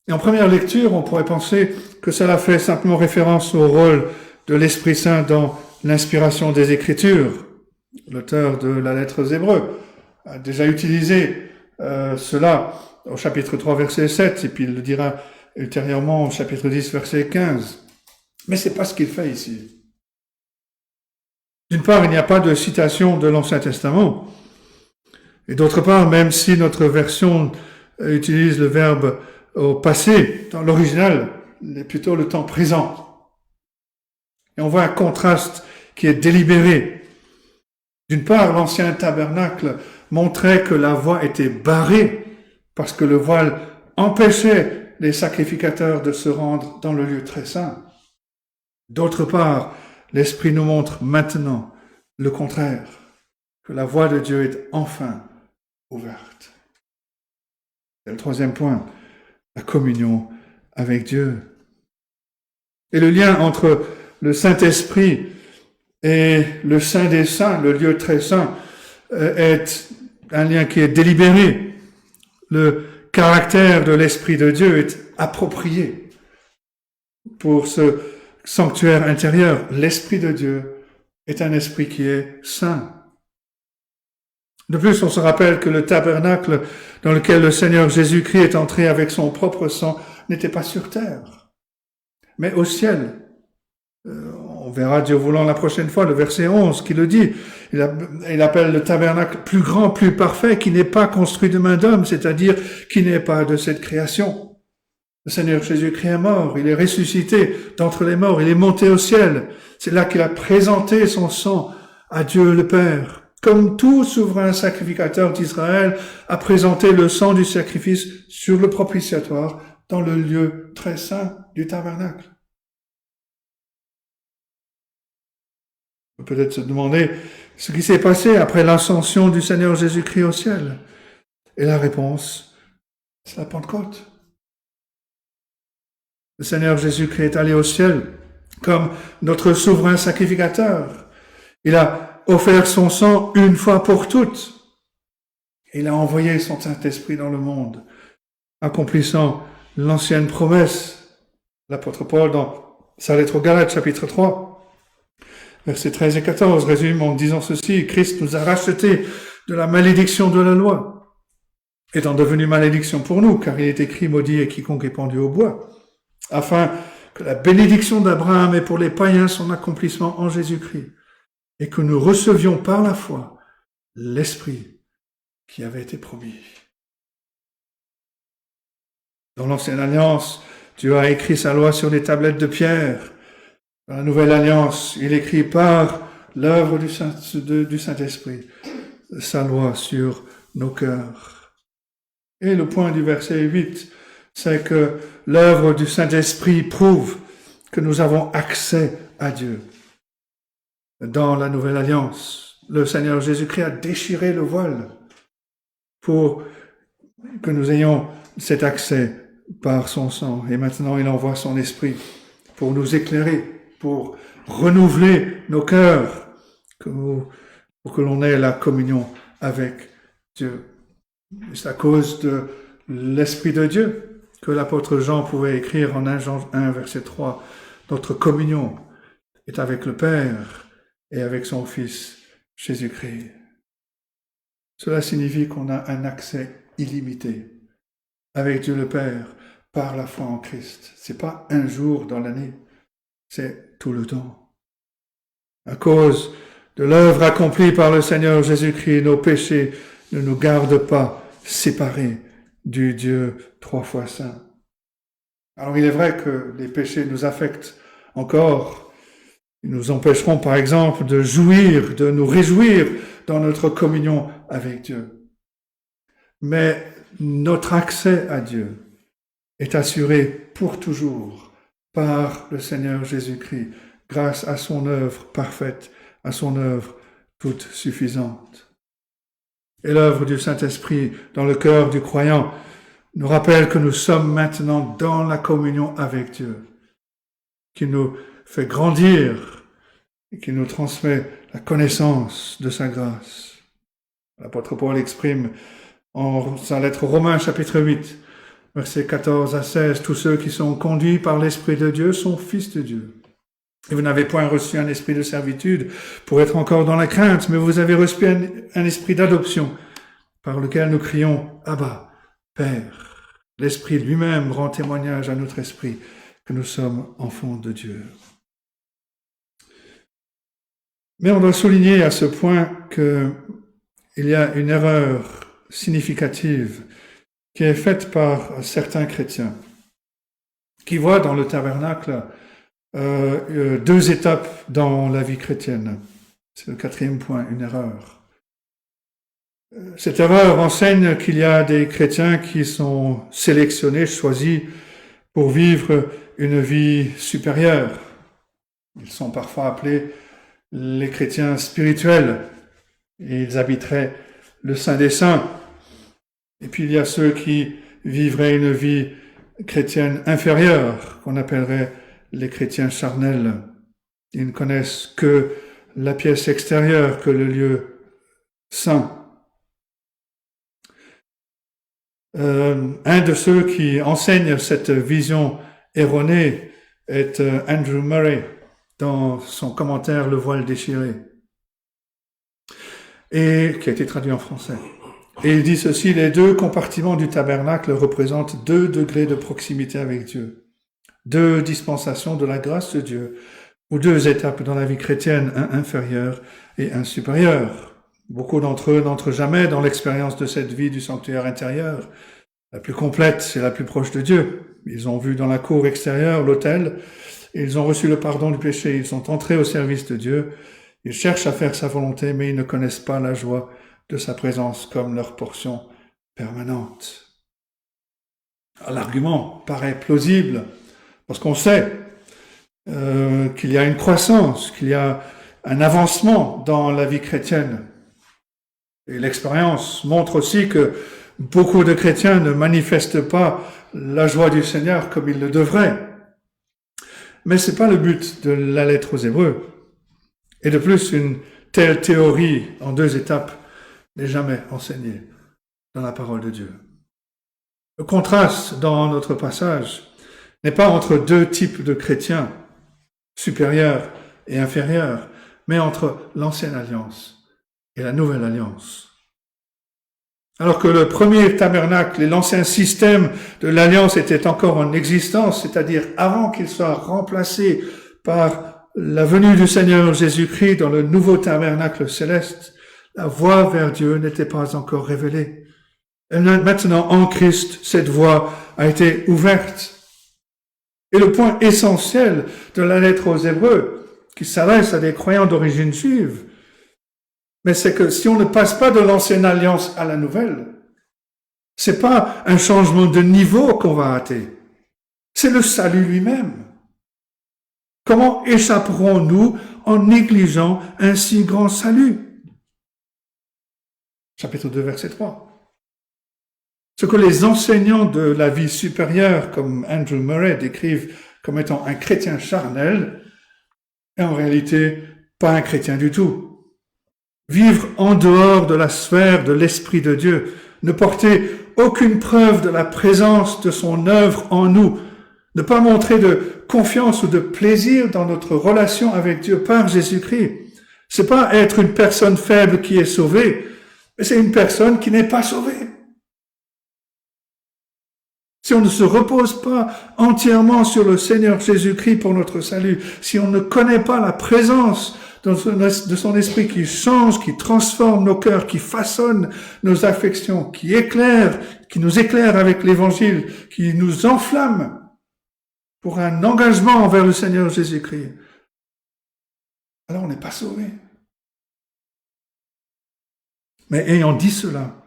Et en première lecture, on pourrait penser que cela fait simplement référence au rôle de l'Esprit Saint dans l'inspiration des Écritures. L'auteur de la lettre aux Hébreux a déjà utilisé cela au chapitre 3, verset 7, et puis il le dira ultérieurement au chapitre 10, verset 15. Mais c'est pas ce qu'il fait ici. D'une part, il n'y a pas de citation de l'Ancien Testament. Et d'autre part, même si notre version utilise le verbe au passé, dans l'original, c'est plutôt le temps présent. Et on voit un contraste qui est délibéré. D'une part, l'ancien tabernacle montrait que la voie était barrée parce que le voile empêchait les sacrificateurs de se rendre dans le lieu très saint. D'autre part, l'Esprit nous montre maintenant le contraire, que la voie de Dieu est enfin ouverte. C'est le troisième point, la communion avec Dieu. Et le lien entre le Saint-Esprit et le Saint des Saints, le lieu très saint, est un lien qui est délibéré. Le caractère de l'Esprit de Dieu est approprié pour ce sanctuaire intérieur. L'Esprit de Dieu est un esprit qui est saint. De plus, on se rappelle que le tabernacle dans lequel le Seigneur Jésus-Christ est entré avec son propre sang n'était pas sur terre, mais au ciel. On verra, Dieu voulant, la prochaine fois, le verset 11 qui le dit. Il appelle le tabernacle plus grand, plus parfait, qui n'est pas construit de main d'homme, c'est-à-dire qui n'est pas de cette création. Le Seigneur Jésus-Christ est mort, il est ressuscité d'entre les morts, il est monté au ciel. C'est là qu'il a présenté son sang à Dieu le Père. Comme tout souverain sacrificateur d'Israël a présenté le sang du sacrifice sur le propitiatoire dans le lieu très saint du tabernacle. On peut peut-être se demander ce qui s'est passé après l'ascension du Seigneur Jésus-Christ au ciel. Et la réponse, c'est la Pentecôte. Le Seigneur Jésus-Christ est allé au ciel comme notre souverain sacrificateur. Il a offert son sang une fois pour toutes. Il a envoyé son Saint-Esprit dans le monde, accomplissant l'ancienne promesse. L'apôtre Paul, dans sa lettre aux Galates, chapitre 3, versets 13 et 14, résume en disant ceci: Christ nous a rachetés de la malédiction de la loi, étant devenu malédiction pour nous, car il est écrit: maudit est quiconque est pendu au bois, afin que la bénédiction d'Abraham ait pour les païens son accomplissement en Jésus-Christ, et que nous recevions par la foi l'Esprit qui avait été promis. Dans l'Ancienne Alliance, Dieu a écrit sa loi sur des tablettes de pierre. Dans la Nouvelle Alliance, il écrit par l'œuvre du Saint-Esprit sa loi sur nos cœurs. Et le point du verset 8, c'est que l'œuvre du Saint-Esprit prouve que nous avons accès à Dieu. Dans la Nouvelle Alliance, le Seigneur Jésus-Christ a déchiré le voile pour que nous ayons cet accès par son sang. Et maintenant, il envoie son Esprit pour nous éclairer, pour renouveler nos cœurs, pour que l'on ait la communion avec Dieu. C'est à cause de l'Esprit de Dieu que l'apôtre Jean pouvait écrire en 1 Jean 1, verset 3, « Notre communion est avec le Père et avec son Fils Jésus-Christ. » Cela signifie qu'on a un accès illimité avec Dieu le Père par la foi en Christ. C'est pas un jour dans l'année, c'est tout le temps. À cause de l'œuvre accomplie par le Seigneur Jésus-Christ, nos péchés ne nous gardent pas séparés du Dieu trois fois saint. Alors il est vrai que les péchés nous affectent encore, Ils nous empêcheront, par exemple, de jouir, de nous réjouir dans notre communion avec Dieu. Mais notre accès à Dieu est assuré pour toujours par le Seigneur Jésus-Christ, grâce à son œuvre parfaite, à son œuvre toute suffisante. Et l'œuvre du Saint-Esprit dans le cœur du croyant nous rappelle que nous sommes maintenant dans la communion avec Dieu, qui nous fait grandir et qui nous transmet la connaissance de sa grâce. L'apôtre Paul exprime en sa lettre aux Romains, chapitre 8, versets 14 à 16, « Tous ceux qui sont conduits par l'Esprit de Dieu sont fils de Dieu. Et vous n'avez point reçu un esprit de servitude pour être encore dans la crainte, mais vous avez reçu un esprit d'adoption, par lequel nous crions « Abba, Père ». L'Esprit lui-même rend témoignage à notre esprit que nous sommes enfants de Dieu. Mais on doit souligner à ce point qu'il y a une erreur significative qui est faite par certains chrétiens qui voient dans le tabernacle deux étapes dans la vie chrétienne. C'est le quatrième point, une erreur. Cette erreur enseigne qu'il y a des chrétiens qui sont sélectionnés, choisis pour vivre une vie supérieure. Ils sont parfois appelés les chrétiens spirituels et ils habiteraient le Saint des Saints. Et puis il y a ceux qui vivraient une vie chrétienne inférieure, qu'on appellerait les chrétiens charnels. Ils ne connaissent que la pièce extérieure, que le lieu saint. Un de ceux qui enseignent cette vision erronée est Andrew Murray, dans son commentaire « Le voile déchiré », et qui a été traduit en français. Et il dit ceci: les deux compartiments du tabernacle représentent 2 degrés de proximité avec Dieu, 2 dispensations de la grâce de Dieu, ou 2 étapes dans la vie chrétienne, un inférieur et un supérieur. Beaucoup d'entre eux n'entrent jamais dans l'expérience de cette vie du sanctuaire intérieur, la plus complète et la plus proche de Dieu. Ils ont vu dans la cour extérieure l'autel, et ils ont reçu le pardon du péché, ils sont entrés au service de Dieu, ils cherchent à faire sa volonté, mais ils ne connaissent pas la joie de sa présence comme leur portion permanente. L'argument paraît plausible, parce qu'on sait qu'il y a une croissance, qu'il y a un avancement dans la vie chrétienne. Et l'expérience montre aussi que beaucoup de chrétiens ne manifestent pas la joie du Seigneur comme ils le devraient. Mais ce n'est pas le but de la lettre aux Hébreux. Et de plus, une telle théorie en 2 étapes n'est jamais enseignée dans la parole de Dieu. Le contraste dans notre passage n'est pas entre 2 types de chrétiens, supérieurs et inférieurs, mais entre l'ancienne alliance et la nouvelle alliance. Alors que le premier tabernacle et l'ancien système de l'alliance étaient encore en existence, c'est-à-dire avant qu'il soit remplacé par la venue du Seigneur Jésus-Christ dans le nouveau tabernacle céleste, la voie vers Dieu n'était pas encore révélée. Et maintenant, en Christ, cette voie a été ouverte. Et le point essentiel de la lettre aux Hébreux, qui s'adresse à des croyants d'origine juive, mais c'est que si on ne passe pas de l'ancienne alliance à la nouvelle, c'est pas un changement de niveau qu'on va rater. C'est le salut lui-même. Comment échapperons-nous en négligeant un si grand salut? Chapitre 2, verset 3. Ce que les enseignants de la vie supérieure, comme Andrew Murray, décrivent comme étant un chrétien charnel, est en réalité pas un chrétien du tout. Vivre en dehors de la sphère de l'Esprit de Dieu, ne porter aucune preuve de la présence de son œuvre en nous, ne pas montrer de confiance ou de plaisir dans notre relation avec Dieu par Jésus-Christ. C'est pas être une personne faible qui est sauvée, mais c'est une personne qui n'est pas sauvée. Si on ne se repose pas entièrement sur le Seigneur Jésus-Christ pour notre salut, si on ne connaît pas la présence de son esprit qui change, qui transforme nos cœurs, qui façonne nos affections, qui nous éclaire avec l'évangile, qui nous enflamme pour un engagement envers le Seigneur Jésus-Christ, alors on n'est pas sauvé. Mais ayant dit cela,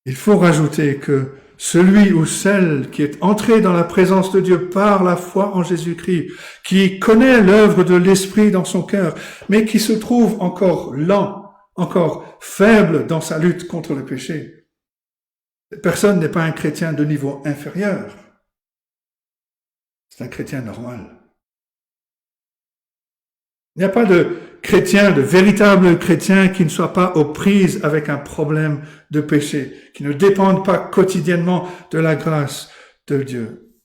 il faut rajouter que celui ou celle qui est entré dans la présence de Dieu par la foi en Jésus-Christ, qui connaît l'œuvre de l'Esprit dans son cœur, mais qui se trouve encore lent, encore faible dans sa lutte contre le péché, cette personne n'est pas un chrétien de niveau inférieur. C'est un chrétien normal. Il n'y a pas de chrétien, de véritable chrétien qui ne soit pas aux prises avec un problème de péché, qui ne dépende pas quotidiennement de la grâce de Dieu.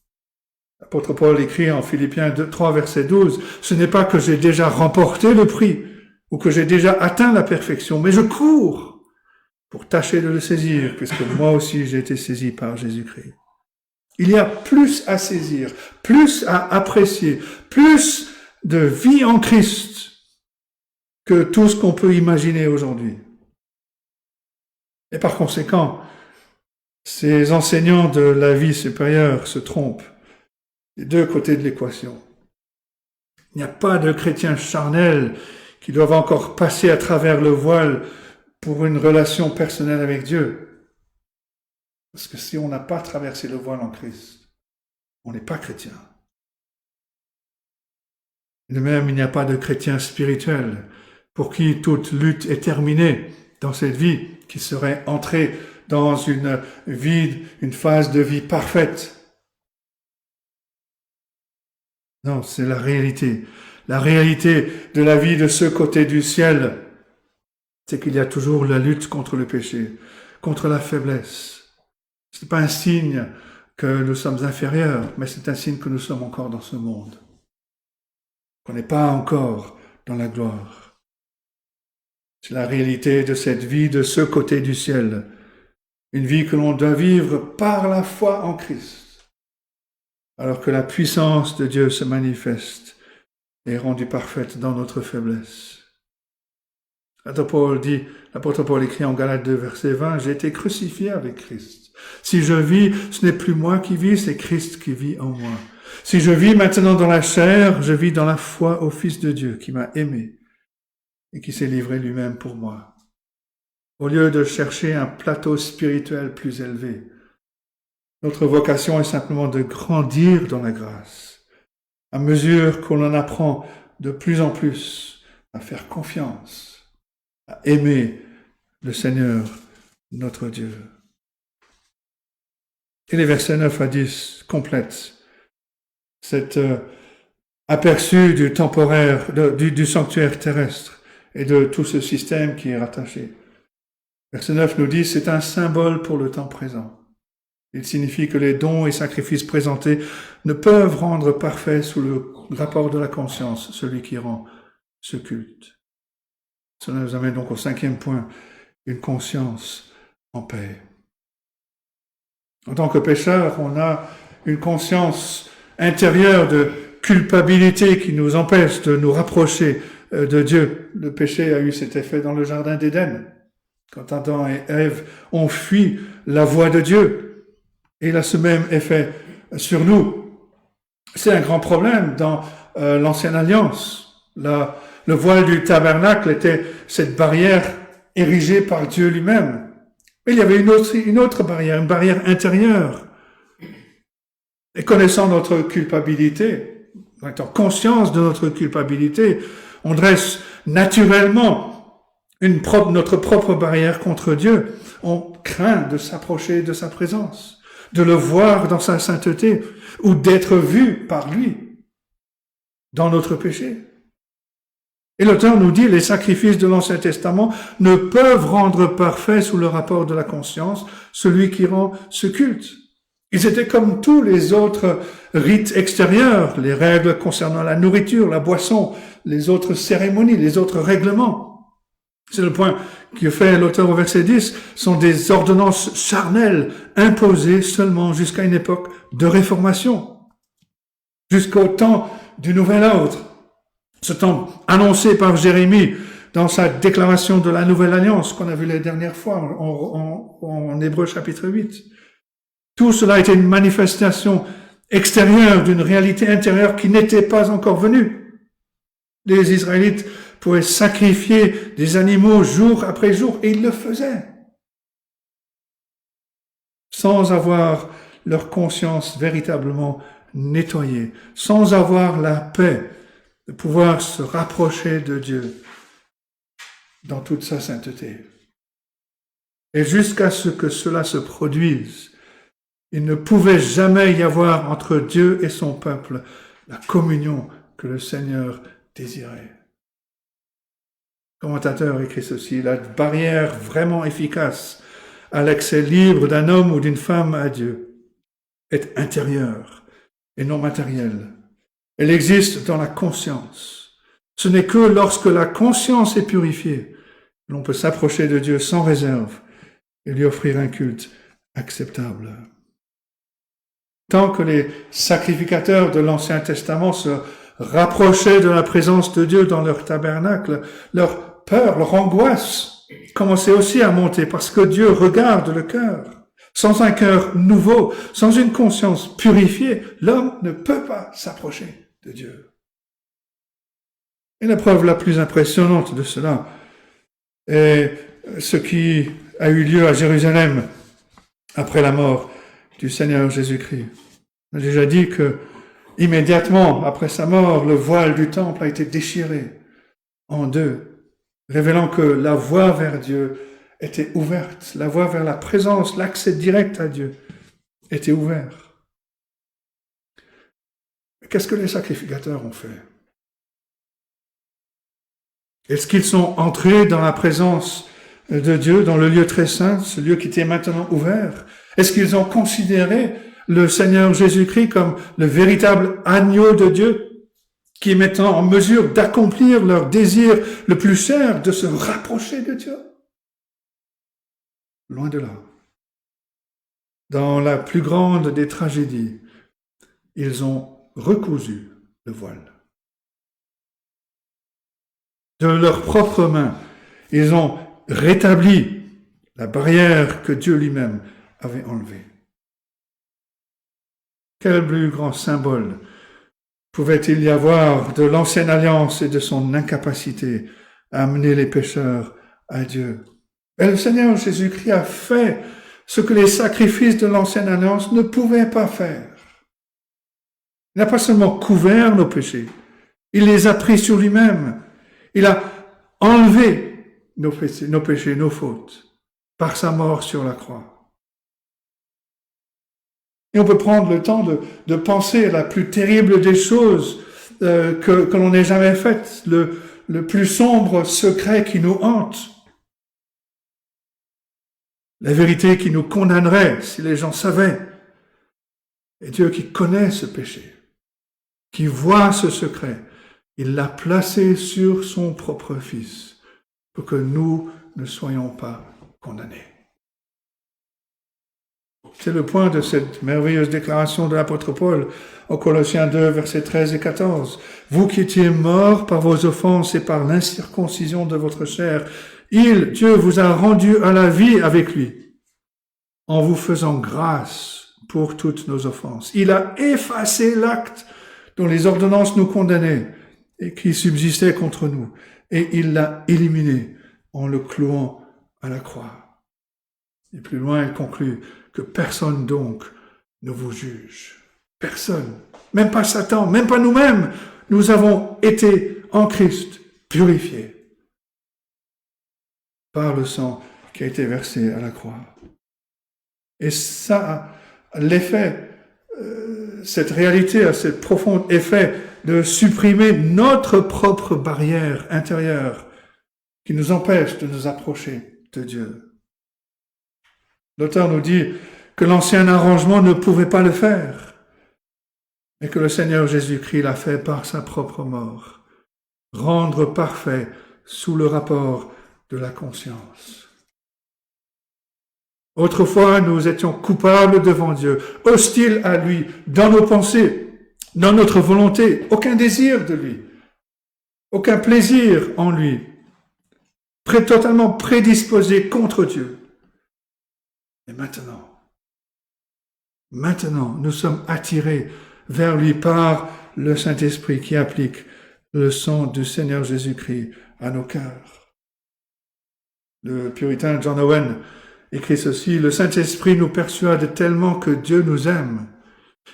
L'apôtre Paul écrit en Philippiens 3, verset 12, « Ce n'est pas que j'ai déjà remporté le prix ou que j'ai déjà atteint la perfection, mais je cours pour tâcher de le saisir, puisque moi aussi j'ai été saisi par Jésus-Christ. » Il y a plus à saisir, plus à apprécier, plus de vie en Christ que tout ce qu'on peut imaginer aujourd'hui. Et par conséquent, ces enseignants de la vie supérieure se trompent des deux côtés de l'équation. Il n'y a pas de chrétiens charnels qui doivent encore passer à travers le voile pour une relation personnelle avec Dieu. Parce que si on n'a pas traversé le voile en Christ, on n'est pas chrétien. De même, il n'y a pas de chrétien spirituel pour qui toute lutte est terminée dans cette vie, qui serait entré dans une phase de vie parfaite. Non, c'est la réalité. La réalité de la vie de ce côté du ciel, c'est qu'il y a toujours la lutte contre le péché, contre la faiblesse. Ce n'est pas un signe que nous sommes inférieurs, mais c'est un signe que nous sommes encore dans ce monde. Qu'on n'est pas encore dans la gloire. C'est la réalité de cette vie de ce côté du ciel. Une vie que l'on doit vivre par la foi en Christ. Alors que la puissance de Dieu se manifeste et est rendue parfaite dans notre faiblesse. L'apôtre Paul écrit en Galates 2, verset 20, « J'ai été crucifié avec Christ. Si je vis, ce n'est plus moi qui vis, c'est Christ qui vit en moi. Si je vis maintenant dans la chair, je vis dans la foi au Fils de Dieu qui m'a aimé et qui s'est livré lui-même pour moi. » Au lieu de chercher un plateau spirituel plus élevé, notre vocation est simplement de grandir dans la grâce, à mesure qu'on en apprend de plus en plus à faire confiance, à aimer le Seigneur, notre Dieu. Et les versets 9 à 10 complètent cet aperçu du temporaire, du sanctuaire terrestre et de tout ce système qui est rattaché. Verset 9 nous dit, c'est un symbole pour le temps présent. Il signifie que les dons et sacrifices présentés ne peuvent rendre parfait sous le rapport de la conscience, celui qui rend ce culte. Cela nous amène donc au 5e point, une conscience en paix. En tant que pécheurs, on a une conscience intérieure de culpabilité qui nous empêche de nous rapprocher de Dieu. Le péché a eu cet effet dans le jardin d'Éden. Quand Adam et Ève ont fui la voie de Dieu, et il a ce même effet sur nous. C'est un grand problème dans l'ancienne alliance. Le voile du tabernacle était cette barrière érigée par Dieu lui-même. Mais il y avait une autre barrière, une barrière intérieure. Et connaissant notre culpabilité, étant conscience de notre culpabilité, on dresse naturellement notre propre barrière contre Dieu. On craint de s'approcher de sa présence, de le voir dans sa sainteté, ou d'être vu par lui dans notre péché. Et l'auteur nous dit, les sacrifices de l'Ancien Testament ne peuvent rendre parfait sous le rapport de la conscience celui qui rend ce culte. Ils étaient comme tous les autres rites extérieurs, les règles concernant la nourriture, la boisson, les autres cérémonies, les autres règlements. C'est le point que fait l'auteur au verset 10, sont des ordonnances charnelles imposées seulement jusqu'à une époque de réformation, jusqu'au temps du nouvel ordre. Ce temps annoncé par Jérémie dans sa déclaration de la nouvelle alliance qu'on a vu la dernière fois en Hébreux chapitre 8. Tout cela était une manifestation extérieure d'une réalité intérieure qui n'était pas encore venue. Les Israélites pouvaient sacrifier des animaux jour après jour, et ils le faisaient, sans avoir leur conscience véritablement nettoyée, sans avoir la paix de pouvoir se rapprocher de Dieu dans toute sa sainteté. Et jusqu'à ce que cela se produise, il ne pouvait jamais y avoir entre Dieu et son peuple la communion que le Seigneur désirait. Le commentateur écrit ceci: la barrière vraiment efficace à l'accès libre d'un homme ou d'une femme à Dieu est intérieure et non matérielle. Elle existe dans la conscience. Ce n'est que lorsque la conscience est purifiée que l'on peut s'approcher de Dieu sans réserve et lui offrir un culte acceptable. Tant que les sacrificateurs de l'Ancien Testament se rapprochaient de la présence de Dieu dans leur tabernacle, leur peur, leur angoisse commençait aussi à monter parce que Dieu regarde le cœur. Sans un cœur nouveau, sans une conscience purifiée, l'homme ne peut pas s'approcher de Dieu. Et la preuve la plus impressionnante de cela est ce qui a eu lieu à Jérusalem après la mort du Seigneur Jésus-Christ. On a déjà dit que immédiatement après sa mort, le voile du temple a été déchiré en deux, révélant que la voie vers Dieu était ouverte, la voie vers la présence, l'accès direct à Dieu était ouvert. Qu'est-ce que les sacrificateurs ont fait? Est-ce qu'ils sont entrés dans la présence de Dieu, dans le lieu très saint, ce lieu qui était maintenant ouvert? Est-ce qu'ils ont considéré le Seigneur Jésus-Christ comme le véritable agneau de Dieu, qui est maintenant en mesure d'accomplir leur désir le plus cher, de se rapprocher de Dieu? Loin de là. Dans la plus grande des tragédies, ils ont recousu le voile. De leurs propres mains, ils ont rétabli la barrière que Dieu lui-même avait enlevée. Quel plus grand symbole pouvait-il y avoir de l'ancienne alliance et de son incapacité à amener les pécheurs à Dieu? Et le Seigneur Jésus-Christ a fait ce que les sacrifices de l'ancienne alliance ne pouvaient pas faire. Il n'a pas seulement couvert nos péchés, il les a pris sur lui-même. Il a enlevé nos péchés, nos fautes, par sa mort sur la croix. Et on peut prendre le temps de penser à la plus terrible des choses que l'on ait jamais faites, le plus sombre secret qui nous hante. La vérité qui nous condamnerait si les gens savaient. Et Dieu qui connaît ce péché, qui voit ce secret, il l'a placé sur son propre Fils pour que nous ne soyons pas condamnés. C'est le point de cette merveilleuse déclaration de l'apôtre Paul au Colossiens 2, versets 13 et 14. Vous qui étiez morts par vos offenses et par l'incirconcision de votre chair, Dieu vous a rendu à la vie avec lui, en vous faisant grâce pour toutes nos offenses. Il a effacé l'acte dont les ordonnances nous condamnaient et qui subsistait contre nous, et il l'a éliminé en le clouant à la croix. Et plus loin, il conclut que personne donc ne vous juge. Personne, même pas Satan, même pas nous-mêmes, nous avons été en Christ purifiés par le sang qui a été versé à la croix. Et ça a l'effet, cette réalité a ce profond effet de supprimer notre propre barrière intérieure qui nous empêche de nous approcher de Dieu. L'auteur nous dit que l'ancien arrangement ne pouvait pas le faire, mais que le Seigneur Jésus-Christ l'a fait par sa propre mort, rendre parfait sous le rapport de la conscience. Autrefois, nous étions coupables devant Dieu, hostiles à lui, dans nos pensées, dans notre volonté, aucun désir de lui, aucun plaisir en lui, totalement prédisposés contre Dieu. Et maintenant, nous sommes attirés vers lui par le Saint-Esprit qui applique le sang du Seigneur Jésus-Christ à nos cœurs. Le puritain John Owen écrit ceci: « Le Saint-Esprit nous persuade tellement que Dieu nous aime,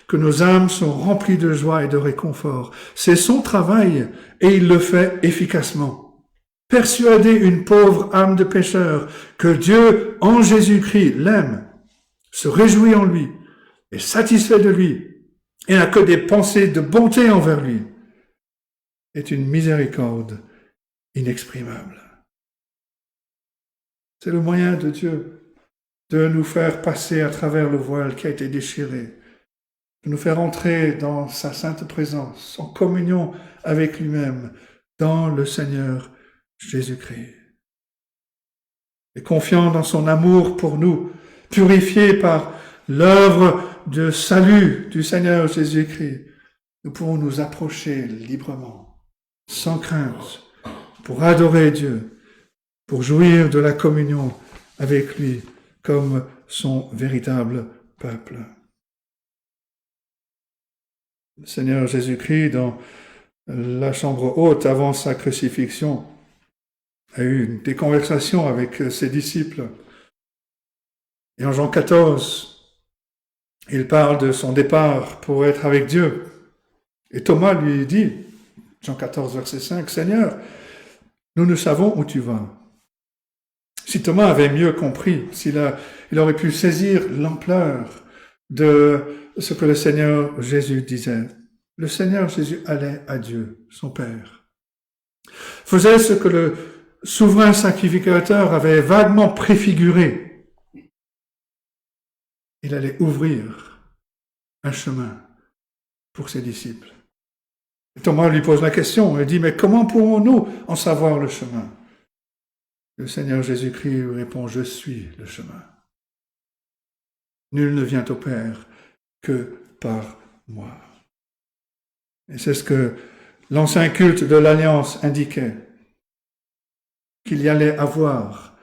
que nos âmes sont remplies de joie et de réconfort. C'est son travail et il le fait efficacement. Persuader une pauvre âme de pécheur que Dieu, en Jésus-Christ, l'aime, se réjouit en lui, est satisfait de lui et n'a que des pensées de bonté envers lui, est une miséricorde inexprimable. » C'est le moyen de Dieu de nous faire passer à travers le voile qui a été déchiré, de nous faire entrer dans sa sainte présence, en communion avec lui-même, dans le Seigneur Jésus-Christ. Et confiant dans son amour pour nous, purifié par l'œuvre de salut du Seigneur Jésus-Christ, nous pouvons nous approcher librement, sans crainte, pour adorer Dieu, pour jouir de la communion avec lui comme son véritable peuple. Le Seigneur Jésus-Christ, dans la chambre haute avant sa crucifixion, a eu des conversations avec ses disciples. Et en Jean 14, il parle de son départ pour être avec Dieu. Et Thomas lui dit, Jean 14, verset 5, « Seigneur, nous savons où tu vas. » Si Thomas avait mieux compris, il aurait pu saisir l'ampleur de ce que le Seigneur Jésus disait. Le Seigneur Jésus allait à Dieu, son Père, faisait ce que le souverain sacrificateur avait vaguement préfiguré. Il allait ouvrir un chemin pour ses disciples. Et Thomas lui pose la question, il dit, « Mais comment pourrons-nous en savoir le chemin ?» Le Seigneur Jésus-Christ lui répond, « Je suis le chemin. Nul ne vient au Père que par moi. » Et c'est ce que l'ancien culte de l'Alliance indiquait, qu'il y allait avoir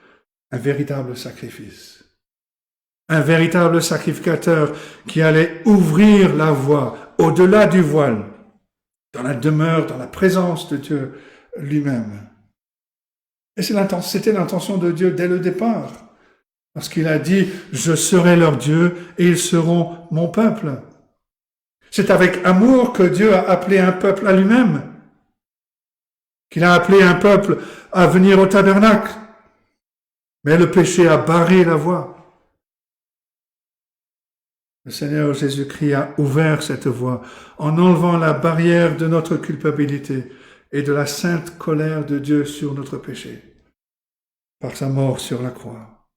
un véritable sacrifice, un véritable sacrificateur qui allait ouvrir la voie au-delà du voile, dans la demeure, dans la présence de Dieu lui-même. Et c'était l'intention de Dieu dès le départ, parce qu'il a dit « Je serai leur Dieu et ils seront mon peuple ». C'est avec amour que Dieu a appelé un peuple à lui-même, qu'il a appelé un peuple à venir au tabernacle. Mais le péché a barré la voie. Le Seigneur Jésus-Christ a ouvert cette voie en enlevant la barrière de notre culpabilité et de la sainte colère de Dieu sur notre péché, par sa mort sur la croix.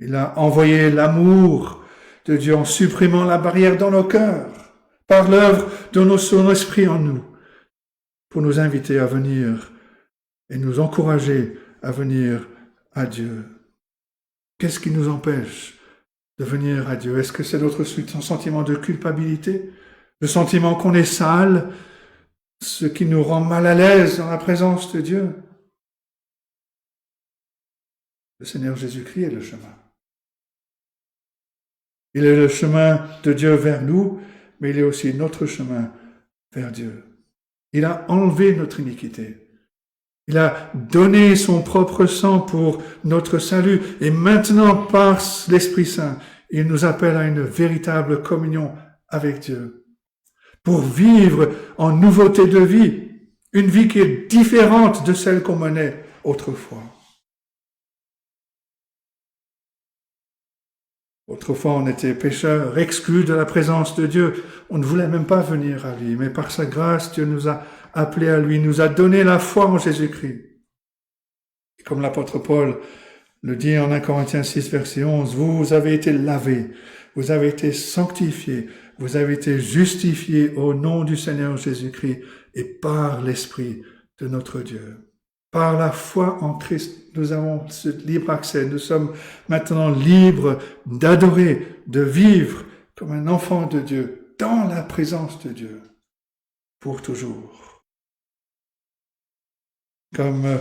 Il a envoyé l'amour de Dieu en supprimant la barrière dans nos cœurs, par l'œuvre de son esprit en nous, pour nous inviter à venir et nous encourager à venir à Dieu. Qu'est-ce qui nous empêche de venir à Dieu? Est-ce que c'est notre sentiment de culpabilité, le sentiment qu'on est sale, ce qui nous rend mal à l'aise dans la présence de Dieu? Le Seigneur Jésus-Christ est le chemin. Il est le chemin de Dieu vers nous, mais il est aussi notre chemin vers Dieu. Il a enlevé notre iniquité. Il a donné son propre sang pour notre salut. Et maintenant, par l'Esprit Saint, il nous appelle à une véritable communion avec Dieu, pour vivre en nouveauté de vie, une vie qui est différente de celle qu'on menait autrefois. Autrefois, on était pécheurs, exclus de la présence de Dieu. On ne voulait même pas venir à lui. Mais par sa grâce, Dieu nous a appelés à lui, nous a donné la foi en Jésus-Christ. Et comme l'apôtre Paul le dit en 1 Corinthiens 6, verset 11, « Vous avez été lavés, vous avez été sanctifiés, vous avez été justifiés au nom du Seigneur Jésus-Christ et par l'Esprit de notre Dieu. » Par la foi en Christ, nous avons ce libre accès. Nous sommes maintenant libres d'adorer, de vivre comme un enfant de Dieu, dans la présence de Dieu, pour toujours. Comme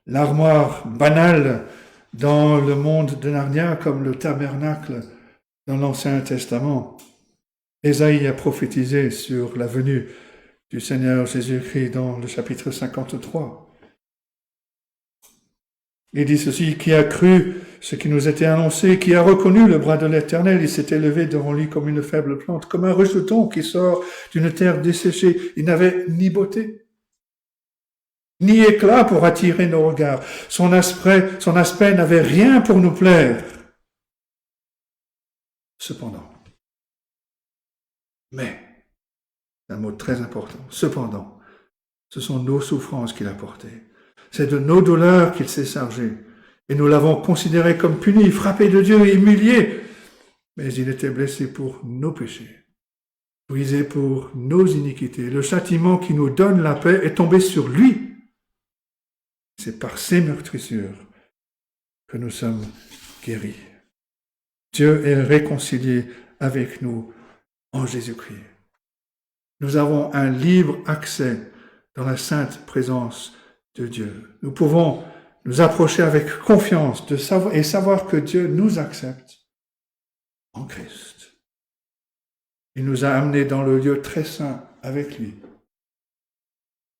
l'armoire banale dans le monde de Narnia, comme le tabernacle dans l'Ancien Testament, Ésaïe a prophétisé sur la venue du Seigneur Jésus-Christ dans le chapitre 53. Il dit ceci: qui a cru ce qui nous était annoncé, qui a reconnu le bras de l'Éternel, il s'est élevé devant lui comme une faible plante, comme un rejeton qui sort d'une terre desséchée. Il n'avait ni beauté, ni éclat pour attirer nos regards. Son aspect n'avait rien pour nous plaire. Cependant, mais, c'est un mot très important, cependant, ce sont nos souffrances qu'il a portées. C'est de nos douleurs qu'il s'est chargé. Et nous l'avons considéré comme puni, frappé de Dieu et humilié. Mais il était blessé pour nos péchés, brisé pour nos iniquités. Le châtiment qui nous donne la paix est tombé sur lui. C'est par ses meurtrissures que nous sommes guéris. Dieu est réconcilié avec nous en Jésus-Christ. Nous avons un libre accès dans la sainte présence de Dieu. Nous pouvons nous approcher avec confiance et savoir que Dieu nous accepte en Christ. Il nous a amenés dans le lieu très saint avec lui.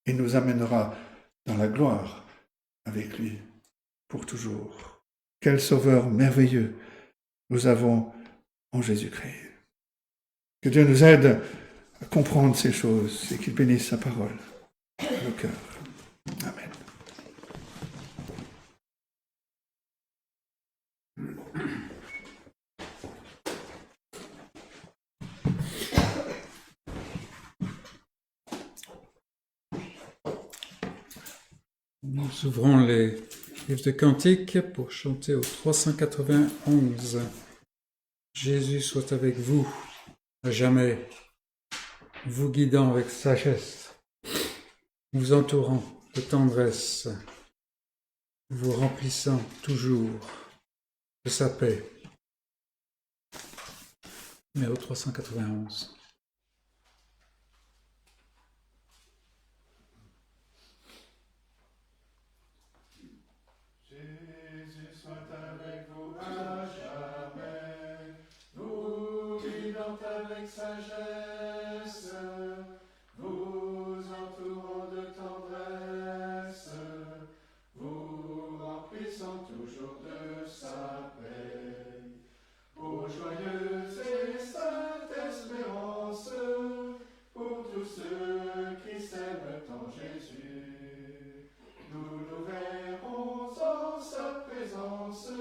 Il nous amènera dans la gloire avec lui pour toujours. Quel sauveur merveilleux nous avons en Jésus-Christ. Que Dieu nous aide à comprendre ces choses et qu'il bénisse sa parole dans nos cœurs. Amen. Nous ouvrons les livres de cantiques pour chanter au 391. Jésus soit avec vous à jamais, vous guidant avec sagesse, vous entourant de tendresse, vous remplissant toujours de sa paix. Numéro 391. Avec sagesse, vous entourant de tendresse, vous remplissant toujours de sa paix. Ô joyeuse et sainte espérance, pour tous ceux qui s'aiment en Jésus, nous nous verrons en sa présence,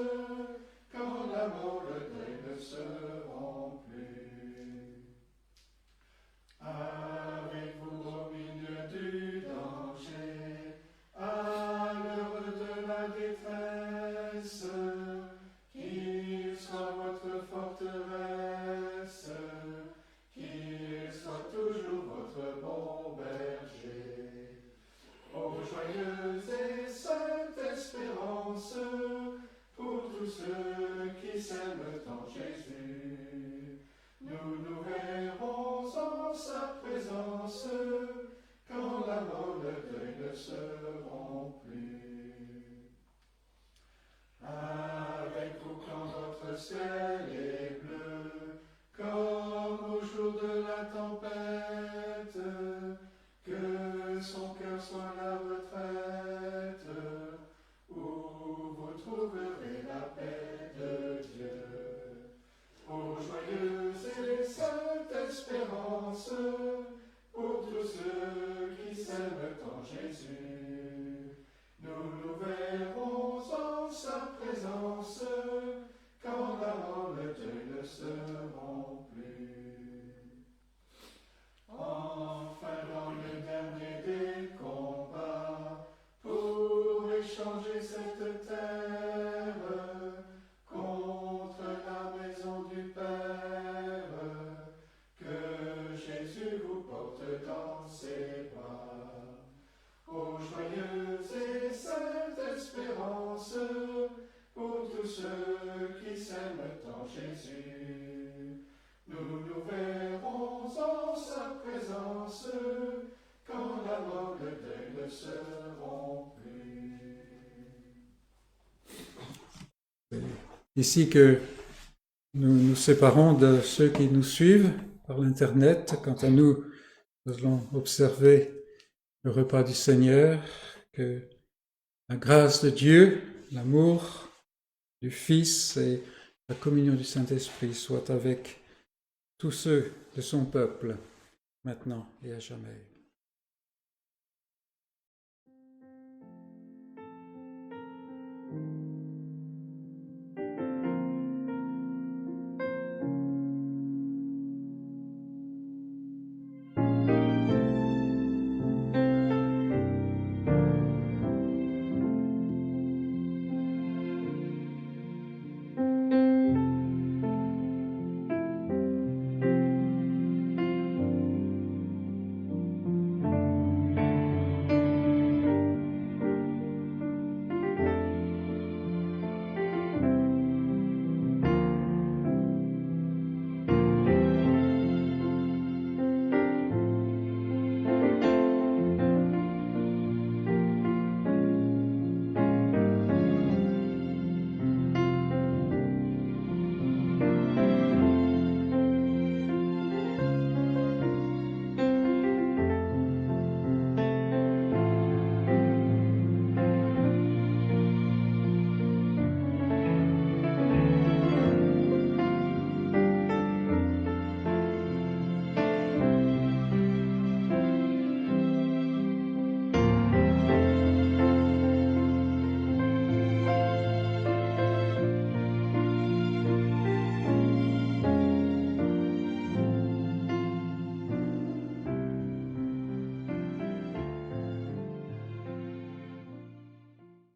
quand la mort, le deuil ne seront plus. Avec vous au milieu du danger, à l'heure de la détresse, qu'il soit votre forteresse, qu'il soit toujours votre bon berger. Ô joyeuse et sainte espérance, pour tous ceux qui s'aiment en Jésus, nous nous verrons en sa présence, quand la mort, le deuil ne seront plus. Avec vous quand votre ciel est bleu, comme au jour de la tempête, que son cœur soit la retraite, où vous trouverez la paix de Dieu. Ô joyeuse et sainte espérance, pour tous ceux qui s'aiment en Jésus, nous nous verrons en sa présence, quand la mort, le deuil ne seront plus. Enfin, dans le dernier des combats, pour échanger cette terre contre la maison du Père, que Jésus vous porte dans ses bras. Ô joyeuse et sainte espérance, pour tous ceux qui s'aiment en Jésus, nous nous verrons en sa présence, quand la mort, le deuil ne seront plus. Ici que nous nous séparons de ceux qui nous suivent par l'Internet. Quant à nous, nous allons observer le repas du Seigneur, que la grâce de Dieu, l'amour du Fils et la communion du Saint-Esprit soient avec tous ceux de son peuple, maintenant et à jamais.